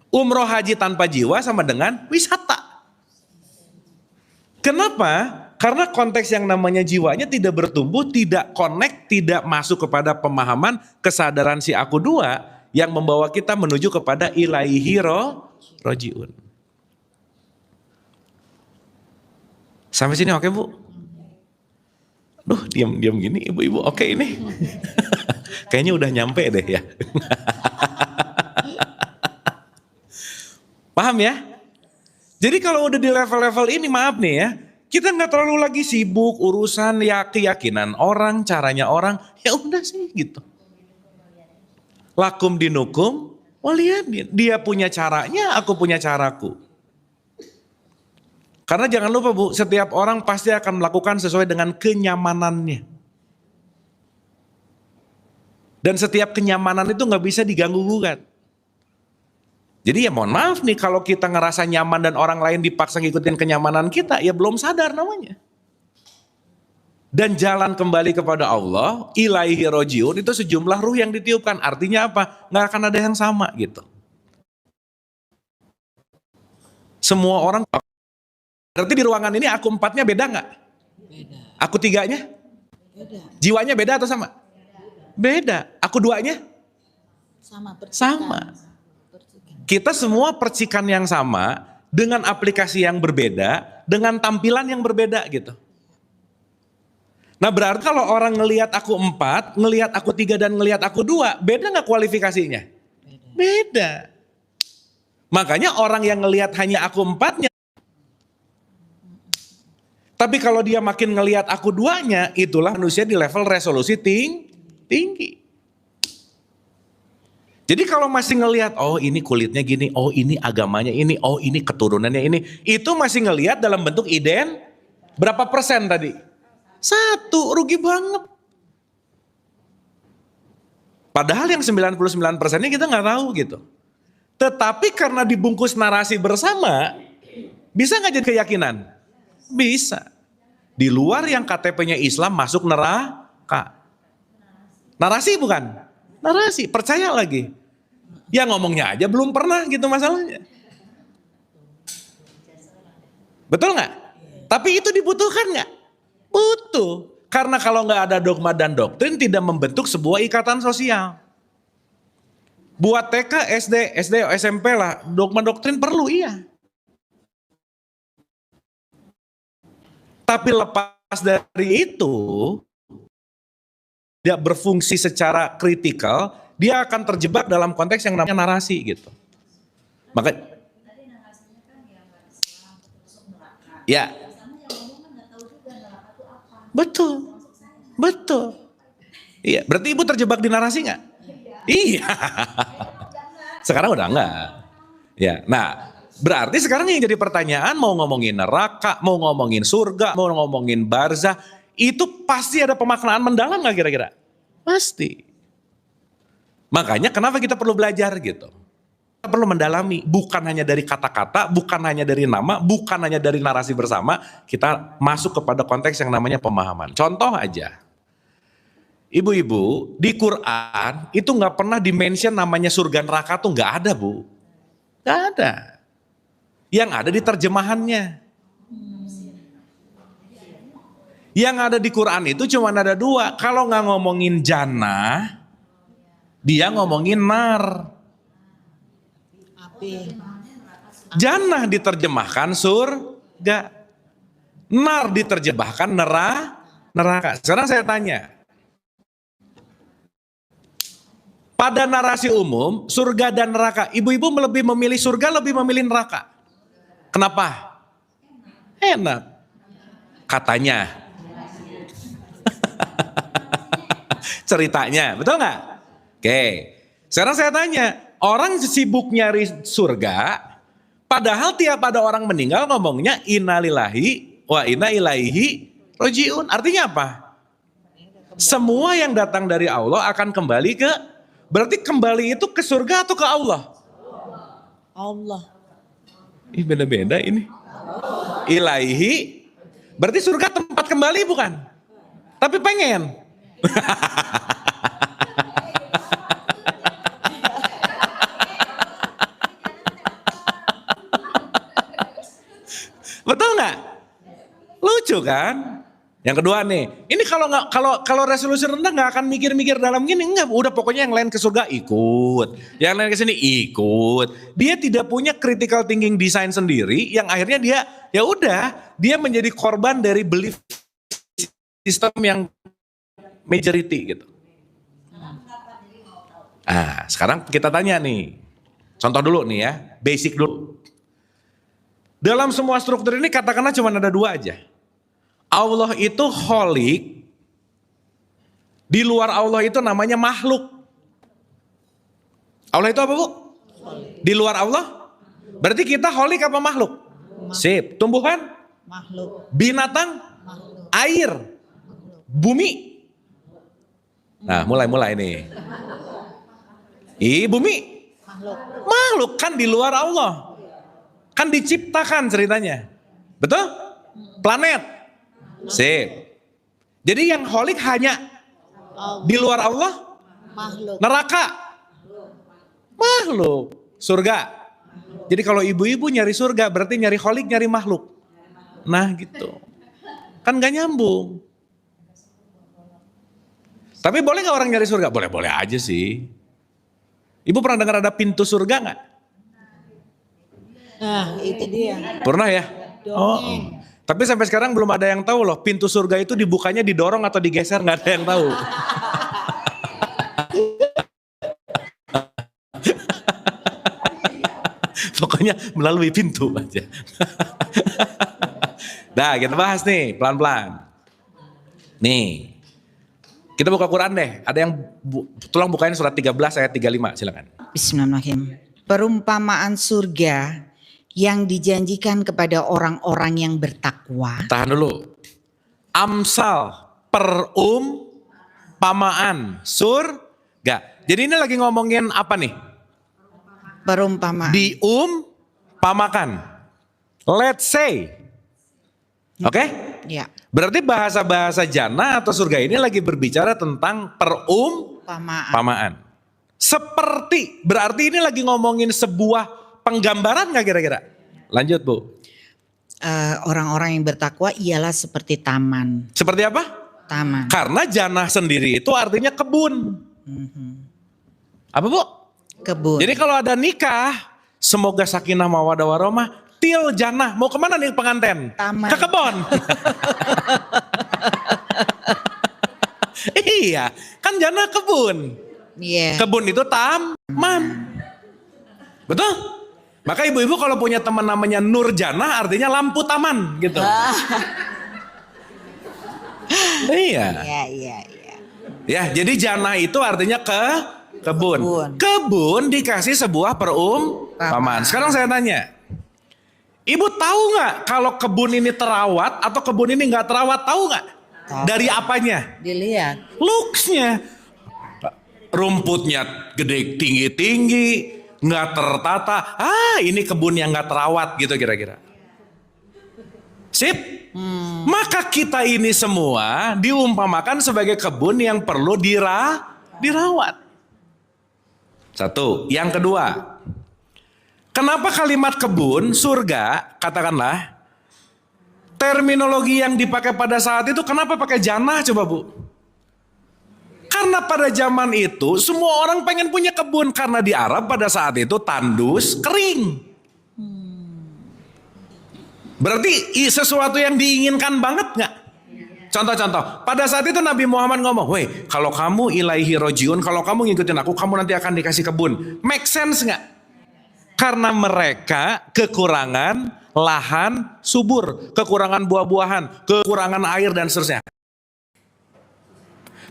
Umroh haji tanpa jiwa sama dengan wisata. Kenapa? Karena konteks yang namanya jiwanya tidak bertumbuh, tidak connect, tidak masuk kepada pemahaman kesadaran si aku dua yang membawa kita menuju kepada ilaihi rojiun. Sampai sini oke Bu? Duh diam gini ibu-ibu oke ini. Kayaknya udah nyampe deh ya. Paham ya? Jadi kalau udah di level-level ini maaf nih ya, kita nggak terlalu lagi sibuk urusan ya keyakinan orang, caranya orang, ya udah sih gitu. Lakum dinukum, waliyadin. Dia punya caranya, aku punya caraku. Karena jangan lupa Bu, setiap orang pasti akan melakukan sesuai dengan kenyamanannya. Dan setiap kenyamanan itu nggak bisa diganggu-gugat. Jadi ya mohon maaf nih kalau kita ngerasa nyaman dan orang lain dipaksa ngikutin kenyamanan kita, ya belum sadar namanya. Dan jalan kembali kepada Allah, ilaihi rojiun, itu sejumlah ruh yang ditiupkan. Artinya apa? Nggak akan ada yang sama gitu. Semua orang, berarti di ruangan ini aku empatnya beda nggak? Beda. Aku tiganya? Beda. Jiwanya beda atau sama? Beda. Aku duanya? Sama. Percikan. Sama. Kita semua percikan yang sama, dengan aplikasi yang berbeda, dengan tampilan yang berbeda gitu. Nah berarti kalau orang ngelihat aku 4, ngelihat aku 3 dan ngelihat aku 2, beda gak kualifikasinya? Beda. Makanya orang yang ngelihat hanya aku 4-nya, tapi kalau dia makin ngelihat aku 2-nya, itulah manusia di level resolusi tinggi. Jadi kalau masih ngelihat, oh ini kulitnya gini, oh ini agamanya ini, oh ini keturunannya ini, itu masih ngelihat dalam bentuk berapa persen tadi? 1, rugi banget. Padahal yang 99%-nya kita nggak tahu gitu. Tetapi karena dibungkus narasi bersama, bisa nggak jadi keyakinan? Bisa. Di luar yang KTP-nya Islam masuk neraka. Narasi bukan? Narasi, percaya lagi. Ya ngomongnya aja belum pernah gitu masalahnya. Betul nggak? Tapi itu dibutuhkan nggak? Butuh. Karena kalau nggak ada dogma dan doktrin tidak membentuk sebuah ikatan sosial. Buat TK, SD, SMP lah, dogma doktrin perlu iya. Tapi lepas dari itu, dia berfungsi secara kritikal, dia akan terjebak dalam konteks yang namanya narasi gitu. Maka ya. Betul. Iya, berarti Ibu terjebak di narasi nggak? Iya. Sekarang udah enggak. Ya, nah berarti sekarang yang jadi pertanyaan mau ngomongin neraka, mau ngomongin surga, mau ngomongin barzah, itu pasti ada pemaknaan mendalam nggak kira-kira? Pasti. Makanya kenapa kita perlu belajar gitu? Kita perlu mendalami, bukan hanya dari kata-kata, bukan hanya dari nama, bukan hanya dari narasi bersama, kita masuk kepada konteks yang namanya pemahaman. Contoh aja. Ibu-ibu, di Quran itu nggak pernah dimention namanya surga neraka tuh nggak ada, Bu. Nggak ada. Yang ada di terjemahannya. Yang ada di Quran itu cuma ada dua. Kalau nggak ngomongin jannah, dia ngomongin nar. Api. Jannah diterjemahkan surga. Nar diterjemahkan neraka. Sekarang saya tanya. Pada narasi umum, surga dan neraka, ibu-ibu lebih memilih surga, lebih memilih neraka. Kenapa? Enak. Katanya. Ceritanya, betul nggak? Oke. Sekarang saya tanya, orang sibuk nyari surga, padahal tiap ada orang meninggal ngomongnya innalillahi wa inna ilaihi rojiun. Artinya apa? Semua yang datang dari Allah akan kembali ke, berarti kembali itu ke surga atau ke Allah? Allah. Ih beda-beda ini. Ilaihi, berarti surga tempat kembali bukan? Tapi pengen. Betul nggak? Lucu kan? Yang kedua nih, ini kalau resolusi rendah nggak akan mikir-mikir dalam gini, enggak, udah pokoknya yang lain ke surga ikut, yang lain ke sini ikut. Dia tidak punya critical thinking design sendiri, yang akhirnya dia ya udah, dia menjadi korban dari belief system yang majority gitu. Ah, sekarang kita tanya nih, contoh dulu nih ya, basic dulu. Dalam semua struktur ini katakanlah cuma ada dua aja. Allah itu holik, di luar Allah itu namanya makhluk. Allah itu apa, Bu? Di luar Allah? Berarti kita holik apa makhluk? Sip. Tumbuhan? Makhluk. Binatang? Makhluk. Air? Bumi? Nah, mulai nih. Bumi? Makhluk. Makhluk kan di luar Allah. Kan diciptakan ceritanya. Betul? Planet? Sip. Jadi yang holik hanya Allah. di luar Allah, Makhluk. neraka, makhluk, surga. Jadi kalau ibu-ibu nyari surga berarti nyari holik, nyari makhluk. Nah gitu. Kan gak nyambung. Tapi boleh gak orang nyari surga? Boleh-boleh aja sih. Ibu pernah dengar ada pintu surga gak? Nah, itu dia. Pernah ya? Dongeng. Tapi sampai sekarang belum ada yang tahu loh, pintu surga itu dibukanya didorong atau digeser, nggak ada yang tahu. Pokoknya melalui pintu aja. Nah, kita bahas nih pelan-pelan. Nih, kita buka Quran deh. Ada yang tolong bukain surat 13 ayat 35, silakan. Bismillahirrahmanirrahim. Perumpamaan surga yang dijanjikan kepada orang-orang yang bertakwa. Tahan dulu. Amsal, perumpamaan, surga. Jadi ini lagi ngomongin apa nih? Perumpamaan. Diumpamakan. Let's say. Oke? Ya. Berarti bahasa-bahasa jannah atau surga ini lagi berbicara tentang perumpamaan. Seperti, berarti ini lagi ngomongin sebuah penggambaran gak kira-kira? Lanjut Bu. Orang-orang yang bertakwa ialah seperti taman. Seperti apa? Taman. Karena jannah sendiri itu artinya kebun. Apa Bu? Kebun. Jadi kalau ada nikah, semoga sakinah mawaddah warahmah, til jannah. Mau kemana nih pengantin? Taman. Ke kebun. Iya, kan jannah kebun. Iya. Kebun itu taman. Betul? Maka ibu-ibu kalau punya teman namanya Nur Jannah artinya lampu taman gitu. Iya. Iya, iya, iya. Ya, jadi jannah itu artinya Kebun. Kebun dikasih sebuah perumpamaan. Sekarang saya tanya, ibu tahu nggak kalau kebun ini terawat atau kebun ini nggak terawat? Tahu nggak? Tahu. Dari apanya? Dilihat. Looks-nya. Rumputnya gede, tinggi-tinggi, nggak tertata. Ini kebun yang nggak terawat gitu kira-kira. Sip. Maka kita ini semua diumpamakan sebagai kebun yang perlu dirawat. Satu. Yang kedua, kenapa kalimat kebun, surga, katakanlah, terminologi yang dipakai pada saat itu kenapa pakai jannah coba Bu? Karena pada zaman itu semua orang pengen punya kebun. Karena di Arab pada saat itu tandus kering. Berarti sesuatu yang diinginkan banget gak? Contoh-contoh, pada saat itu Nabi Muhammad ngomong, weh kalau kamu ilaihi rojiun, kalau kamu ngikutin aku, kamu nanti akan dikasih kebun. Make sense gak? Karena mereka kekurangan lahan subur, kekurangan buah-buahan, kekurangan air dan seterusnya.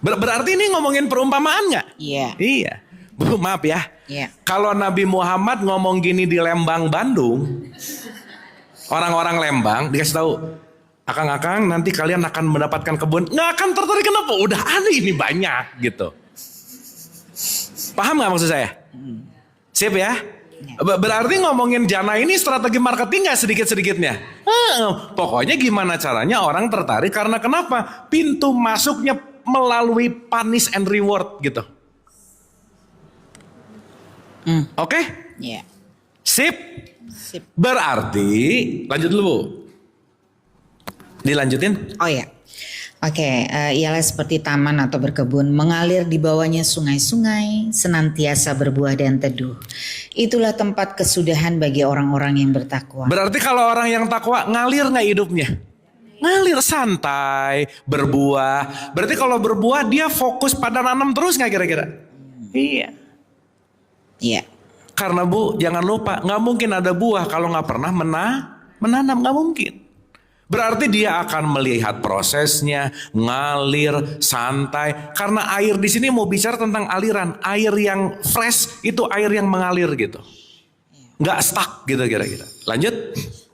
Berarti ini ngomongin perumpamaan gak? Iya. Iya. Bu, maaf ya. Iya. Kalau Nabi Muhammad ngomong gini di Lembang, Bandung, orang-orang Lembang dikasih tahu, akang-akang nanti kalian akan mendapatkan kebun, nggak akan tertarik. Kenapa? Udah ada ini banyak gitu. Paham nggak maksud saya? Sip ya? Berarti ngomongin jannah ini strategi marketing nggak sedikit-sedikitnya? Pokoknya gimana caranya orang tertarik, karena kenapa? Pintu masuknya melalui punish and reward gitu. Oke? Iya. Sip. Sip. Berarti lanjut dulu Bu. Dilanjutin. Oh ya. Oke, ialah seperti taman atau berkebun, mengalir di bawahnya sungai-sungai, senantiasa berbuah dan teduh. Itulah tempat kesudahan bagi orang-orang yang bertakwa. Berarti kalau orang yang takwa ngalir nggak hidupnya? Ngalir, santai, berbuah. Berarti kalau berbuah dia fokus pada nanam terus nggak kira-kira? Iya. Iya. Karena Bu, jangan lupa, nggak mungkin ada buah kalau nggak pernah menanam, nggak mungkin. Berarti dia akan melihat prosesnya, ngalir, santai. Karena air di sini mau bicara tentang aliran, air yang fresh itu air yang mengalir gitu, nggak stuck gitu kira-kira. Lanjut.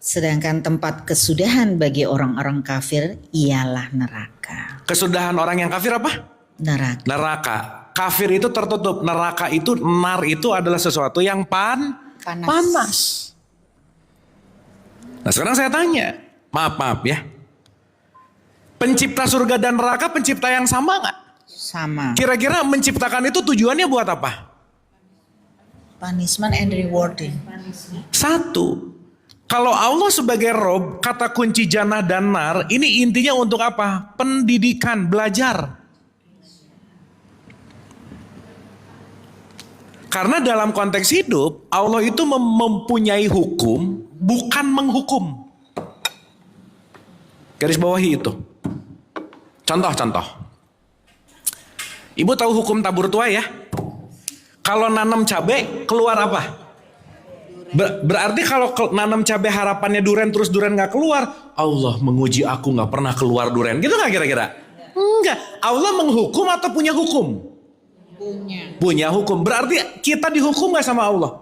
Sedangkan tempat kesudahan bagi orang-orang kafir ialah neraka. Kesudahan orang yang kafir apa? Neraka. Neraka. Kafir itu tertutup, neraka itu, nar itu adalah sesuatu yang panas. Nah sekarang saya tanya, maaf ya, pencipta surga dan neraka pencipta yang sama nggak? Sama. Kira-kira menciptakan itu tujuannya buat apa? Punishment and rewarding. Satu, kalau Allah sebagai Rob, kata kunci jannah dan nar, ini intinya untuk apa? Pendidikan, belajar. Karena dalam konteks hidup, Allah itu mempunyai hukum, bukan menghukum. Garis bawahi itu. Contoh. Ibu tahu hukum tabur tuai ya? Kalau nanam cabai, keluar apa? Berarti kalau nanam cabai harapannya duren, terus duren gak keluar, Allah menguji aku gak pernah keluar duren. Gitu gak kira-kira? Enggak. Allah menghukum atau punya hukum? Punya hukum. Berarti kita dihukum gak sama Allah?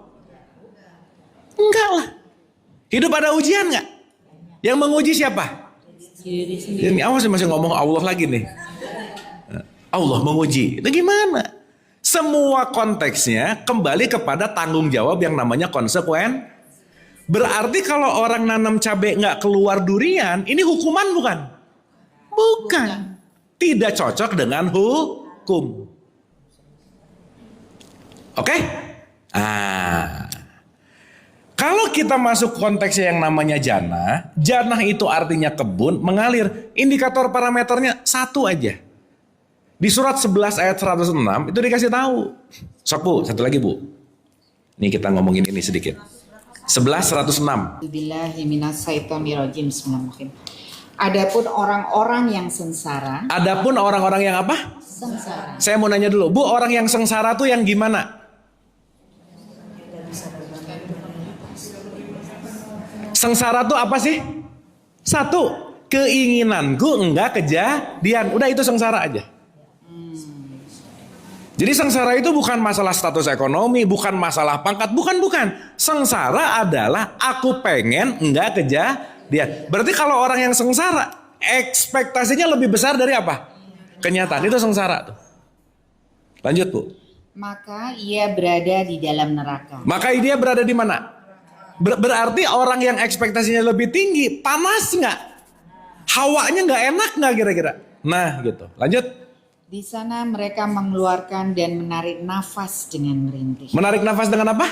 Enggak lah. Hidup ada ujian gak? Yang menguji siapa? Ini awas masih ngomong Allah lagi nih. Allah menguji. Itu gimana? Semua konteksnya kembali kepada tanggung jawab yang namanya konsekuen. Berarti kalau orang nanam cabai gak keluar durian, ini hukuman bukan? Bukan. Tidak cocok dengan hukum. Oke? Kalau kita masuk konteksnya yang namanya jannah itu artinya kebun, mengalir. Indikator parameternya satu aja. Di surat 11 ayat 106 itu dikasih tahu. Sok Bu, satu lagi Bu. Ini kita ngomongin ini sedikit. 11 106. Adapun orang-orang yang sengsara. Adapun orang-orang yang apa? Sengsara. Saya mau nanya dulu, Bu, orang yang sengsara tuh yang gimana? Sengsara tuh apa sih? Satu, keinginanku enggak kejadian. Udah itu sengsara aja. Jadi sengsara itu bukan masalah status ekonomi, bukan masalah pangkat, bukan. Sengsara adalah aku pengen enggak kejadian. Berarti kalau orang yang sengsara, ekspektasinya lebih besar dari apa? Kenyataan. Itu sengsara tuh. Lanjut, Bu. Maka ia berada di dalam neraka. Maka dia berada di mana? Berarti orang yang ekspektasinya lebih tinggi, panas nggak? Hawanya nggak enak nggak kira-kira? Nah gitu. Lanjut. Di sana mereka mengeluarkan dan menarik nafas dengan merintih. Menarik nafas dengan apa?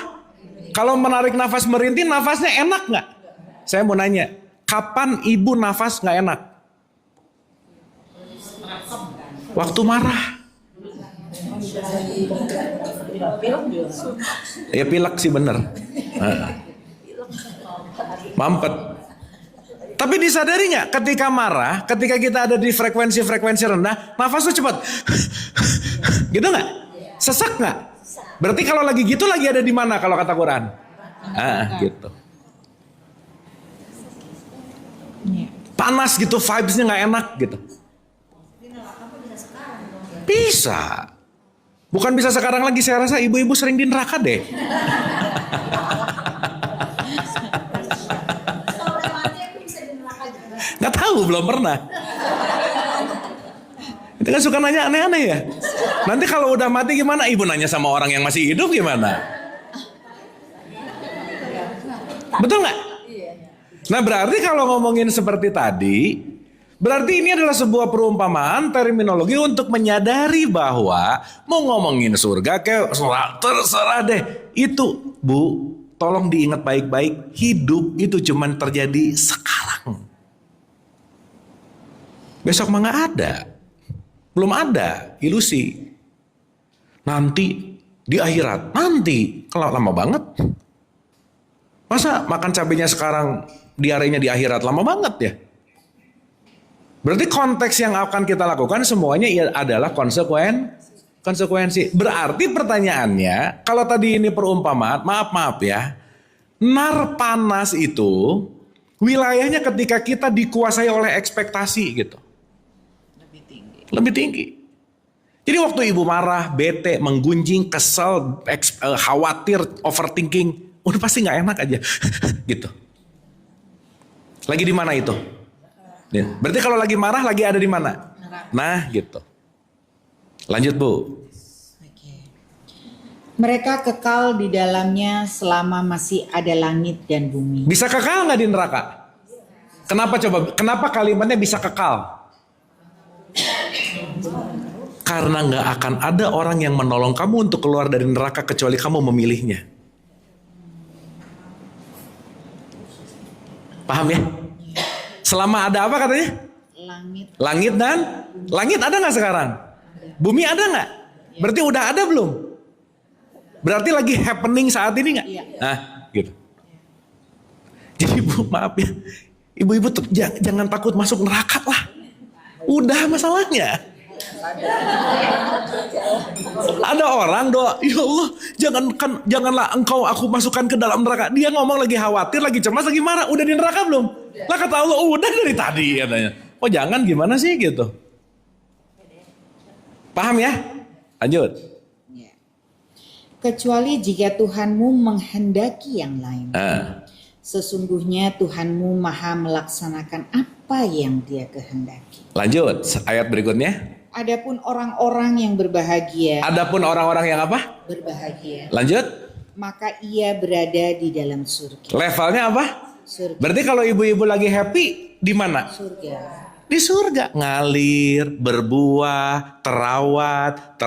Kalau menarik nafas merintih, nafasnya enak nggak? Saya mau nanya, kapan ibu nafas nggak enak? Waktu marah. Ya pilek sih bener. Mampet. Tapi disadari nggak ketika marah, ketika kita ada di frekuensi rendah, nafas tuh cepat. Gitu nggak? Sesak nggak? Berarti kalau lagi gitu lagi ada di mana kalau kata Quran? Gitu. Panas gitu, vibesnya nggak enak gitu. Bisa. Bukan bisa sekarang lagi, saya rasa ibu-ibu sering di neraka deh. Nggak tahu, belum pernah. Itu kan suka nanya aneh-aneh ya. Nanti kalau udah mati gimana? Ibu nanya sama orang yang masih hidup gimana? Betul nggak? Nah berarti kalau ngomongin seperti tadi, berarti ini adalah sebuah perumpamaan terminologi untuk menyadari bahwa mau ngomongin surga kayak terserah deh. Itu Bu, tolong diingat baik-baik. Hidup itu cuman terjadi sekarang. Besok mah nggak ada. Belum ada, ilusi. Nanti di akhirat, nanti kalau lama banget. Masa makan cabenya sekarang, diarenya di akhirat lama banget ya? Berarti konteks yang akan kita lakukan semuanya adalah konsekuensi. Berarti pertanyaannya, kalau tadi ini perumpamaan, maaf ya, nar panas itu wilayahnya ketika kita dikuasai oleh ekspektasi gitu. Lebih tinggi. Jadi waktu ibu marah, bete, menggunjing, kesel, khawatir, overthinking, udah pasti nggak enak aja, gitu. Lagi di mana itu? Ya. Berarti kalau lagi marah, lagi ada di mana? Nah, gitu. Lanjut Bu. Mereka kekal di dalamnya selama masih ada langit dan bumi. Bisa kekal nggak di neraka? Kenapa coba? Kenapa kalimatnya bisa kekal? Karena nggak akan ada orang yang menolong kamu untuk keluar dari neraka kecuali kamu memilihnya. Paham ya? Selama ada apa katanya? Langit dan langit ada nggak sekarang? Bumi ada nggak? Berarti udah ada belum? Berarti lagi happening saat ini nggak? Nah, gitu. Jadi Bu, maaf ya, ibu-ibu jangan takut masuk neraka lah. Udah masalahnya. Ada orang doa, ya Allah, janganlah engkau aku masukkan ke dalam neraka. Dia ngomong lagi khawatir, lagi cemas, lagi marah. Udah di neraka belum? Lah kata Allah, udah dari tadi katanya. Oh jangan gimana sih gitu. Paham ya? Lanjut. Kecuali jika Tuhanmu menghendaki yang lain. Sesungguhnya Tuhanmu maha melaksanakan apa yang Dia kehendaki. Lanjut, ayat berikutnya. Adapun orang-orang yang berbahagia. Adapun orang-orang yang apa? Berbahagia. Lanjut. Maka ia berada di dalam surga. Levelnya apa? Surga. Berarti kalau ibu-ibu lagi happy di mana? Surga. Di surga, ngalir, berbuah, terawat,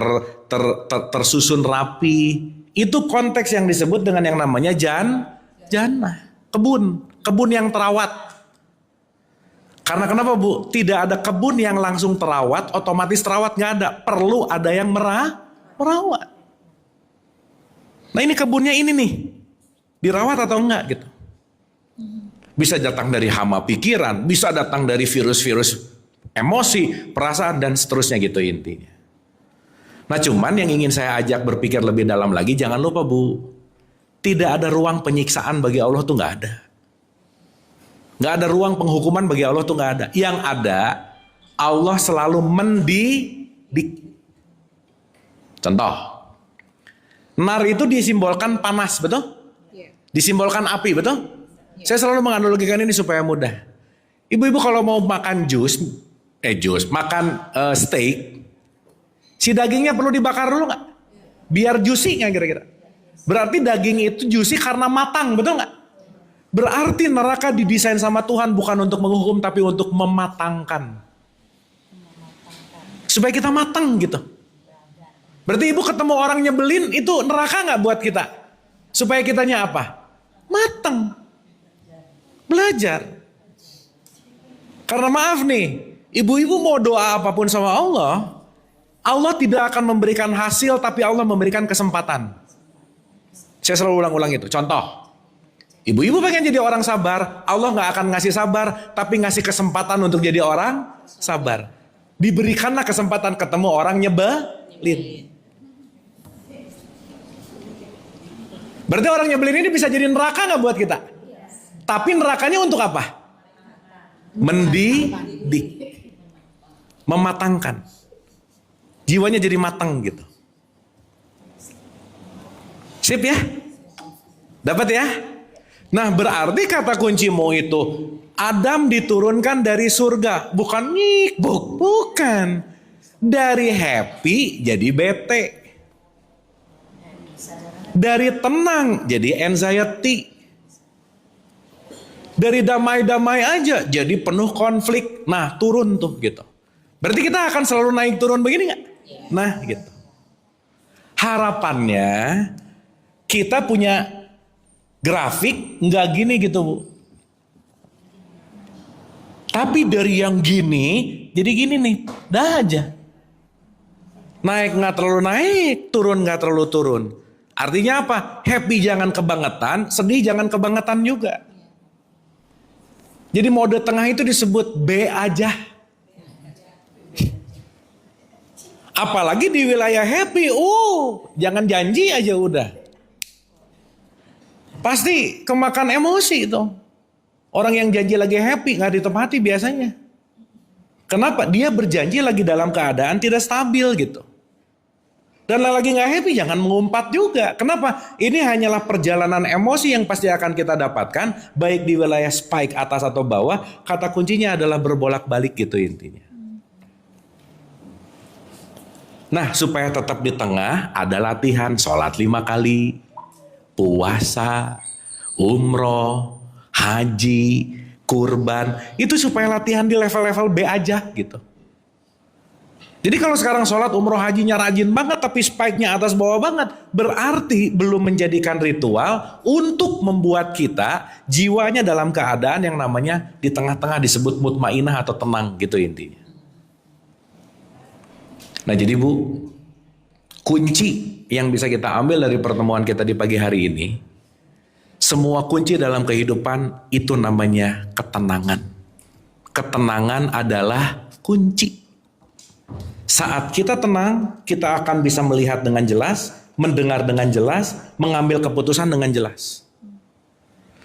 tersusun rapi. Itu konteks yang disebut dengan yang namanya jannah, kebun yang terawat. Karena kenapa Bu? Tidak ada kebun yang langsung terawat, otomatis terawat nggak ada. Perlu ada yang merawat. Nah ini kebunnya ini nih, dirawat atau enggak gitu. Bisa datang dari hama pikiran, bisa datang dari virus-virus emosi, perasaan dan seterusnya gitu intinya. Nah cuman yang ingin saya ajak berpikir lebih dalam lagi, jangan lupa Bu, tidak ada ruang penyiksaan bagi Allah tuh nggak ada. Nggak ada ruang penghukuman bagi Allah tuh nggak ada. Yang ada, Allah selalu mendidik. Contoh, nar itu disimbolkan panas, betul? Disimbolkan api, betul? Saya selalu menganalogikan ini supaya mudah. Ibu-ibu kalau mau makan makan steak, si dagingnya perlu dibakar dulu nggak? Biar juicy nggak kira-kira? Berarti daging itu juicy karena matang, betul nggak? Berarti neraka didesain sama Tuhan bukan untuk menghukum tapi untuk mematangkan. Supaya kita matang gitu. Berarti ibu ketemu orang nyebelin itu neraka nggak buat kita? Supaya kitanya apa? Matang. Belajar. Karena maaf nih, ibu-ibu mau doa apapun sama Allah, Allah tidak akan memberikan hasil tapi Allah memberikan kesempatan. Saya selalu ulang-ulang itu. Contoh, ibu-ibu pengen jadi orang sabar, Allah nggak akan ngasih sabar tapi ngasih kesempatan untuk jadi orang sabar. Diberikanlah kesempatan ketemu orang nyebelin. Berarti orang nyebelin ini bisa jadi neraka nggak buat kita? Tapi nerakanya untuk apa? Mendidik, mematangkan, jiwanya jadi matang gitu. Sip ya? Dapat ya? Nah berarti kata kuncimu itu Adam diturunkan dari surga, bukan nyikbuk, bukan. Dari happy jadi bete. Dari tenang jadi anxiety. Dari damai-damai aja jadi penuh konflik. Nah turun tuh gitu. Berarti kita akan selalu naik turun begini gak? Nah gitu. Harapannya kita punya grafik nggak gini gitu Bu. Tapi dari yang gini jadi gini nih. Dah aja. Naik nggak terlalu naik, turun nggak terlalu turun. Artinya apa? Happy jangan kebangetan, sedih jangan kebangetan juga. Jadi mode tengah itu disebut B aja. Apalagi di wilayah happy, jangan janji aja udah. Pasti kemakan emosi itu. Orang yang janji lagi happy nggak ditepati biasanya. Kenapa? Dia berjanji lagi dalam keadaan tidak stabil gitu. Dan lagi nggak happy, jangan mengumpat juga. Kenapa? Ini hanyalah perjalanan emosi yang pasti akan kita dapatkan, baik di wilayah spike atas atau bawah. Kata kuncinya adalah berbolak-balik gitu intinya. Nah, supaya tetap di tengah, ada latihan sholat 5 kali, puasa, umroh, haji, kurban. Itu supaya latihan di level-level B aja gitu. Jadi kalau sekarang sholat umroh hajinya rajin banget tapi spike-nya atas bawah banget, berarti belum menjadikan ritual untuk membuat kita jiwanya dalam keadaan yang namanya di tengah-tengah disebut mutmainah atau tenang gitu intinya. Nah jadi Bu, kunci yang bisa kita ambil dari pertemuan kita di pagi hari ini, semua kunci dalam kehidupan itu namanya ketenangan. Ketenangan adalah kunci. Saat kita tenang, kita akan bisa melihat dengan jelas, mendengar dengan jelas, mengambil keputusan dengan jelas.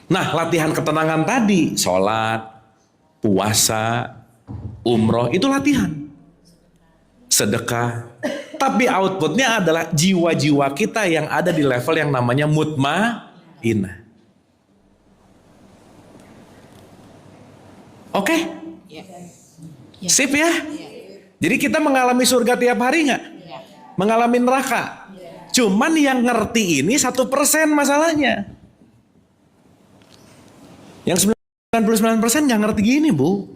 Nah, latihan ketenangan tadi, sholat, puasa, umroh, itu latihan. Sedekah. Tapi outputnya adalah jiwa-jiwa kita yang ada di level yang namanya mutmainah. Oke? Sip ya? Jadi kita mengalami surga tiap hari nggak? Mengalami neraka. Cuman yang ngerti ini 1% masalahnya. Yang 99% nggak ngerti gini Bu.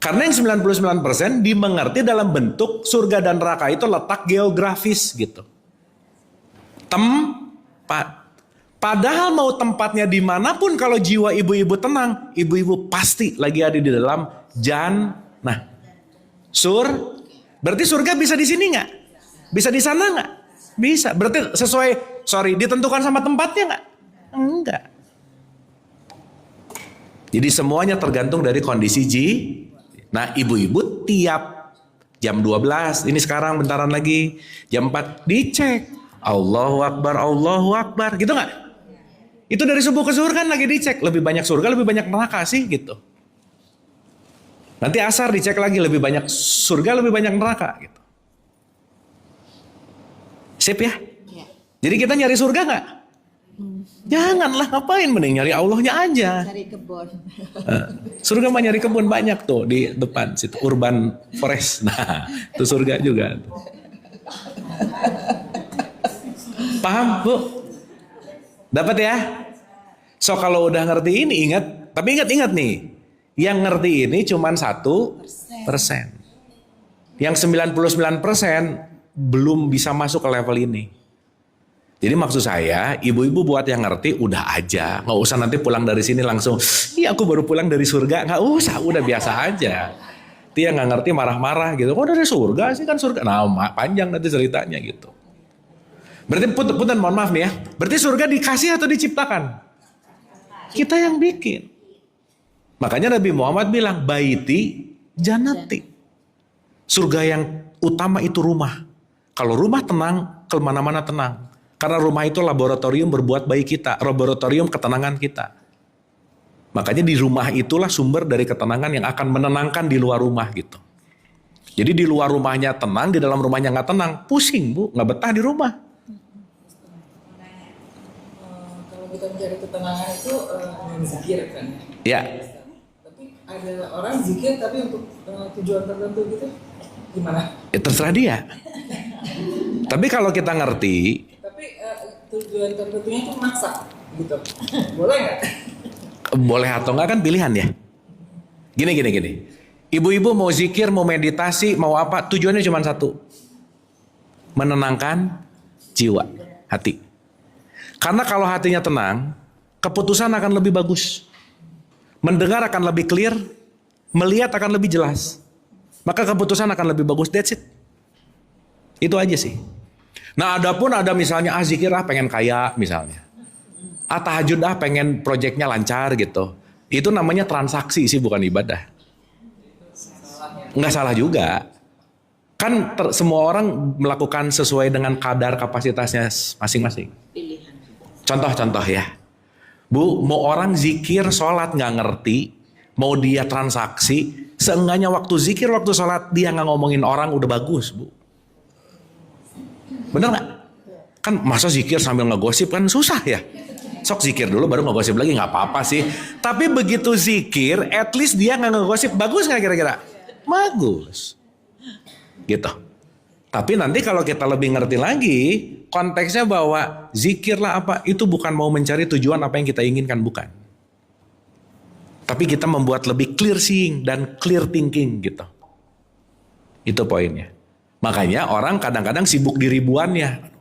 Karena yang 99% dimengerti dalam bentuk surga dan neraka itu letak geografis gitu. Tempat. Padahal mau tempatnya dimanapun kalau jiwa ibu-ibu tenang, ibu-ibu pasti lagi ada di dalam jannah. Berarti surga bisa di sini nggak? Bisa di sana nggak? Bisa. Berarti ditentukan sama tempatnya nggak? Enggak. Jadi semuanya tergantung dari kondisi Nah ibu-ibu tiap jam 12, ini sekarang bentaran lagi, jam 4 dicek. Allahu Akbar, gitu nggak? Itu dari subuh ke zuhur kan lagi dicek. Lebih banyak surga, lebih banyak neraka sih gitu. Nanti asar dicek lagi, lebih banyak surga, lebih banyak neraka gitu. Sip ya? Jadi kita nyari surga nggak? Janganlah, ngapain, mending nyari Allahnya aja. Cari kebun. Surga mah nyari kebun banyak tuh di depan situ, urban forest. Nah, itu surga juga. Paham, Bu? Dapat ya? So kalau udah ngerti ini ingat, tapi ingat nih, yang ngerti ini cuman 1%. Yang 99% belum bisa masuk ke level ini. Jadi maksud saya, ibu-ibu buat yang ngerti udah aja, nggak usah nanti pulang dari sini langsung, iya aku baru pulang dari surga, nggak usah, udah biasa aja. Dia nggak ngerti marah-marah gitu, kok dari surga sih, kan surga, nah panjang nanti ceritanya gitu. Berarti punten mohon maaf nih ya, berarti surga dikasih atau diciptakan? Kita yang bikin. Makanya Nabi Muhammad bilang, baiti janati. Surga yang utama itu rumah. Kalau rumah tenang, kemana-mana tenang. Karena rumah itu laboratorium berbuat baik kita, laboratorium ketenangan kita. Makanya di rumah itulah sumber dari ketenangan yang akan menenangkan di luar rumah gitu. Jadi di luar rumahnya tenang, di dalam rumahnya nggak tenang, pusing Bu, nggak betah di rumah. Kalau kita mencari ketenangan itu dengan zikir kan Ya. Tapi ada orang zikir tapi untuk tujuan tertentu gitu, gimana? Ya terserah dia. Tapi kalau kita ngerti, Tapi tujuan tertentunya itu maksa gitu, boleh nggak? boleh atau enggak kan pilihan ya. Gini. Ibu-ibu mau zikir, mau meditasi, mau apa, tujuannya cuma satu. Menenangkan jiwa, hati. Karena kalau hatinya tenang, keputusan akan lebih bagus. Mendengar akan lebih clear, melihat akan lebih jelas. Maka keputusan akan lebih bagus, that's it. Itu aja sih. Nah adapun ada misalnya zikir pengen kaya misalnya. Tahajud pengen proyeknya lancar gitu. Itu namanya transaksi sih, bukan ibadah. Nggak salah juga. Kan semua orang melakukan sesuai dengan kadar kapasitasnya masing-masing. Contoh ya. Bu, mau orang zikir, sholat nggak ngerti, mau dia transaksi, seenggaknya waktu zikir, waktu sholat dia nggak ngomongin orang udah bagus, Bu. Bener nggak? Kan masa zikir sambil ngegosip kan susah ya. Sok zikir dulu baru ngegosip lagi, nggak apa-apa sih. Tapi begitu zikir, at least dia nggak ngegosip, bagus nggak kira-kira? Bagus. Gitu. Tapi nanti kalau kita lebih ngerti lagi, konteksnya bahwa zikirlah itu bukan mau mencari tujuan apa yang kita inginkan, bukan. Tapi kita membuat lebih clear seeing dan clear thinking gitu. Itu poinnya. Makanya orang kadang-kadang sibuk di ribuannya.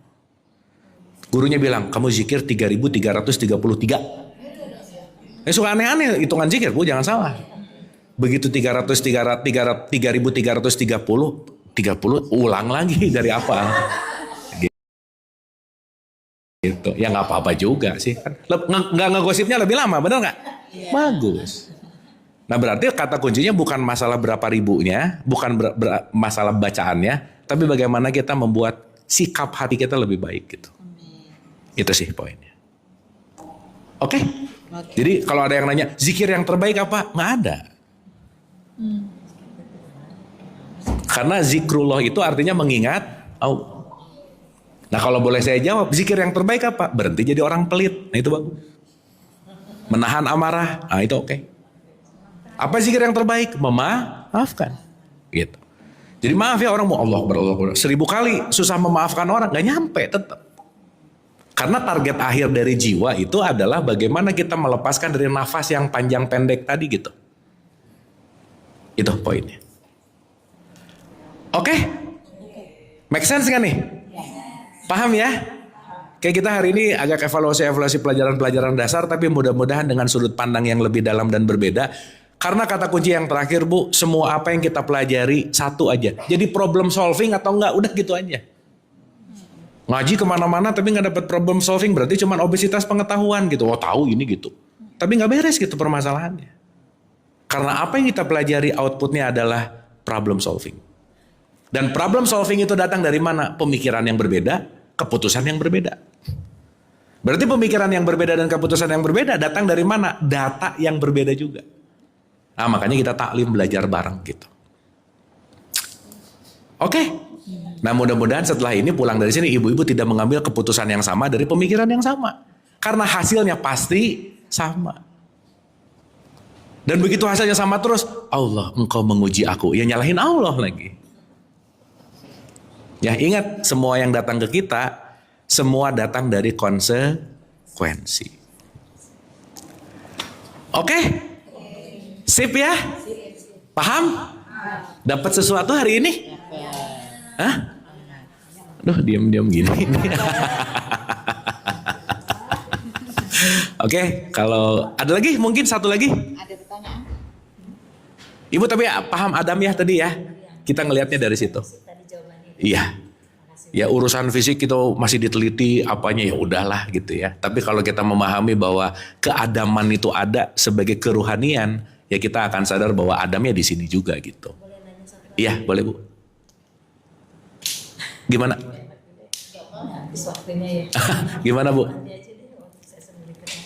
Gurunya bilang, kamu zikir 3.333. Suka aneh-aneh hitungan zikir, Bu, jangan salah. Begitu 3.330, ulang lagi dari apa? Gitu. Ya nggak apa-apa juga sih. Nggak ngegosipnya lebih lama, benar nggak? Bagus. Nah berarti kata kuncinya bukan masalah berapa ribunya, bukan masalah bacaannya, tapi bagaimana kita membuat sikap hati kita lebih baik gitu. Itu sih poinnya. Oke? Jadi kalau ada yang nanya, zikir yang terbaik apa? Nggak ada. Karena zikrullah itu artinya mengingat Allah. Nah kalau boleh saya jawab, zikir yang terbaik apa? Berhenti jadi orang pelit. Nah itu bagus. Menahan amarah, nah itu oke. Apa zikir yang terbaik? Memaafkan. Gitu. Jadi maaf ya orang mau Allah 1000 kali susah memaafkan orang, gak nyampe tetap. Karena target akhir dari jiwa itu adalah bagaimana kita melepaskan dari nafas yang panjang pendek tadi gitu. Itu poinnya. Oke? Make sense kan nih? Paham ya? Kayak kita hari ini agak evaluasi pelajaran-pelajaran dasar, tapi mudah-mudahan dengan sudut pandang yang lebih dalam dan berbeda. Karena kata kunci yang terakhir, Bu, semua apa yang kita pelajari satu aja. Jadi problem solving atau enggak, udah gitu aja. Ngaji kemana-mana tapi nggak dapat problem solving, berarti cuma obesitas pengetahuan gitu. Oh tahu ini gitu. Tapi nggak beres gitu permasalahannya. Karena apa yang kita pelajari outputnya adalah problem solving. Dan problem solving itu datang dari mana? Pemikiran yang berbeda, keputusan yang berbeda. Berarti pemikiran yang berbeda dan keputusan yang berbeda datang dari mana? Data yang berbeda juga. Nah makanya kita taklim belajar bareng gitu. Oke? Nah mudah-mudahan setelah ini pulang dari sini ibu-ibu tidak mengambil keputusan yang sama dari pemikiran yang sama. Karena hasilnya pasti sama. Dan begitu hasilnya sama terus, Allah engkau menguji aku. Ya nyalahin Allah lagi. Ya ingat semua yang datang ke kita, semua datang dari konsekuensi. Oke? Sip ya? Paham? Dapat sesuatu hari ini? Hah? Duh, diam-diam gini. Oke, kalau ada lagi, mungkin satu lagi. Ada pertanyaan? Ibu tapi ya, paham Adam ya tadi ya? Kita ngelihatnya dari situ. Iya. Ya urusan fisik itu masih diteliti apanya ya udahlah gitu ya. Tapi kalau kita memahami bahwa keadaman itu ada sebagai keruhanian, ya kita akan sadar bahwa Adamnya di sini juga gitu. Iya, boleh Bu. Gimana? Gimana Bu?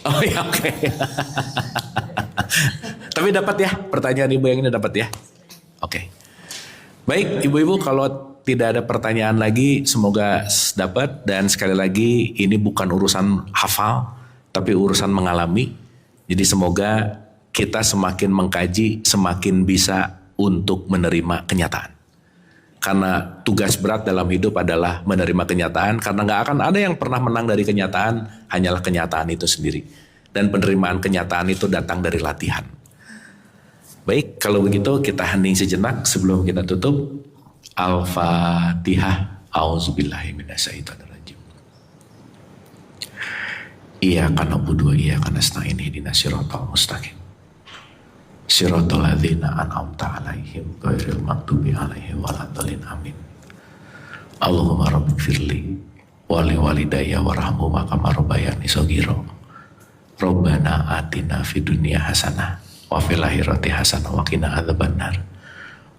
Oh ya oke. Tapi dapat ya pertanyaan ibu yang ini dapat ya. Oke. Baik ibu-ibu kalau tidak ada pertanyaan lagi semoga dapat dan sekali lagi ini bukan urusan hafal tapi urusan mengalami. Jadi semoga kita semakin mengkaji semakin bisa untuk menerima kenyataan. Karena tugas berat dalam hidup adalah menerima kenyataan karena gak akan ada yang pernah menang dari kenyataan, hanyalah kenyataan itu sendiri. Dan penerimaan kenyataan itu datang dari latihan. Baik, kalau begitu kita hening sejenak sebelum kita tutup. Al-Fatihah. A'udzubillahi minasyaitonirrajim. Iyyaka na'budu wa iyyaka nasta'in ihdinas siratal mustaqim. Siratal ladzina an'amta 'alaihim ghairil maghdubi 'alaihim waladdallin amin. Allahumma rabbighfirli wa li walidayya warhamhuma kama rabbayani shaghira. Rabbana atina fid dunya hasanah wa fil akhirati hasanah wa qina adzabannar.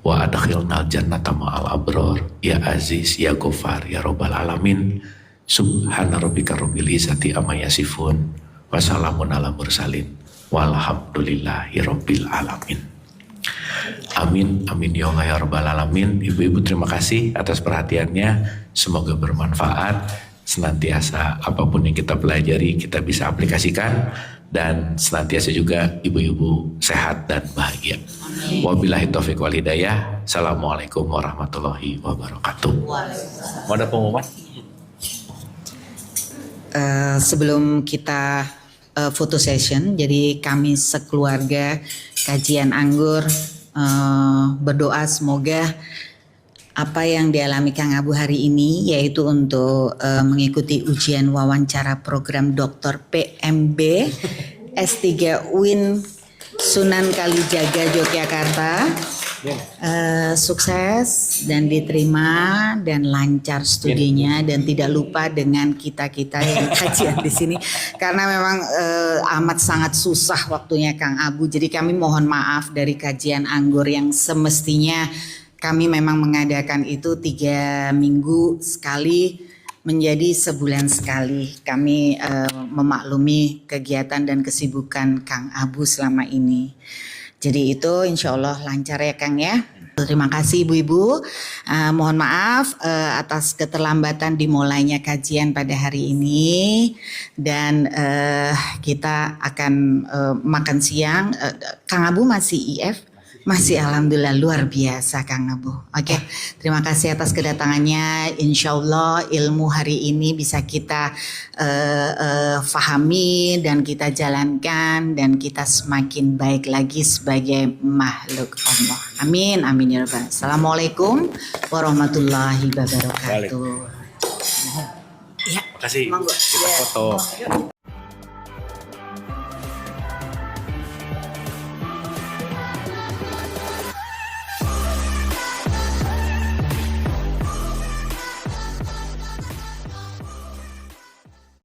Wa adkhilnal jannata ma'al abrar ya aziz ya ghafar ya rabbal alamin. Subhana rabbika rabbil izzati amma yasifun wa salamun alal mursalin. Walhamdulillahi rabbil alamin. Amin, amin ya Allah ya rabbal alamin. Ibu-ibu terima kasih atas perhatiannya. Semoga bermanfaat. Senantiasa apapun yang kita pelajari kita bisa aplikasikan. Dan senantiasa juga ibu-ibu sehat dan bahagia. Wabillahi taufiq wal hidayah. Assalamualaikum warahmatullahi wabarakatuh. Mau ada pengumuman? Sebelum kita photo session, jadi kami sekeluarga kajian anggur berdoa semoga apa yang dialami Kang Abu hari ini yaitu untuk mengikuti ujian wawancara program Dr. PMB S3 UIN Sunan Kalijaga Yogyakarta sukses dan diterima dan lancar studinya dan tidak lupa dengan kita-kita yang kajian di sini karena memang amat sangat susah waktunya Kang Abu. Jadi kami mohon maaf dari kajian anggur yang semestinya kami memang mengadakan itu 3 minggu sekali menjadi sebulan sekali. Kami memaklumi kegiatan dan kesibukan Kang Abu selama ini. Jadi itu insya Allah lancar ya Kang ya. Terima kasih ibu-ibu. Mohon maaf atas keterlambatan dimulainya kajian pada hari ini. Dan kita akan makan siang. Kang Abu masih IF? Masih alhamdulillah luar biasa Kang Abu. Oke, terima kasih atas kedatangannya. Insya Allah ilmu hari ini bisa kita fahami dan kita jalankan dan kita semakin baik lagi sebagai makhluk Allah. Amin, amin ya rabbal. Assalamualaikum warahmatullahi wabarakatuh. Ya, makasih. Kita foto.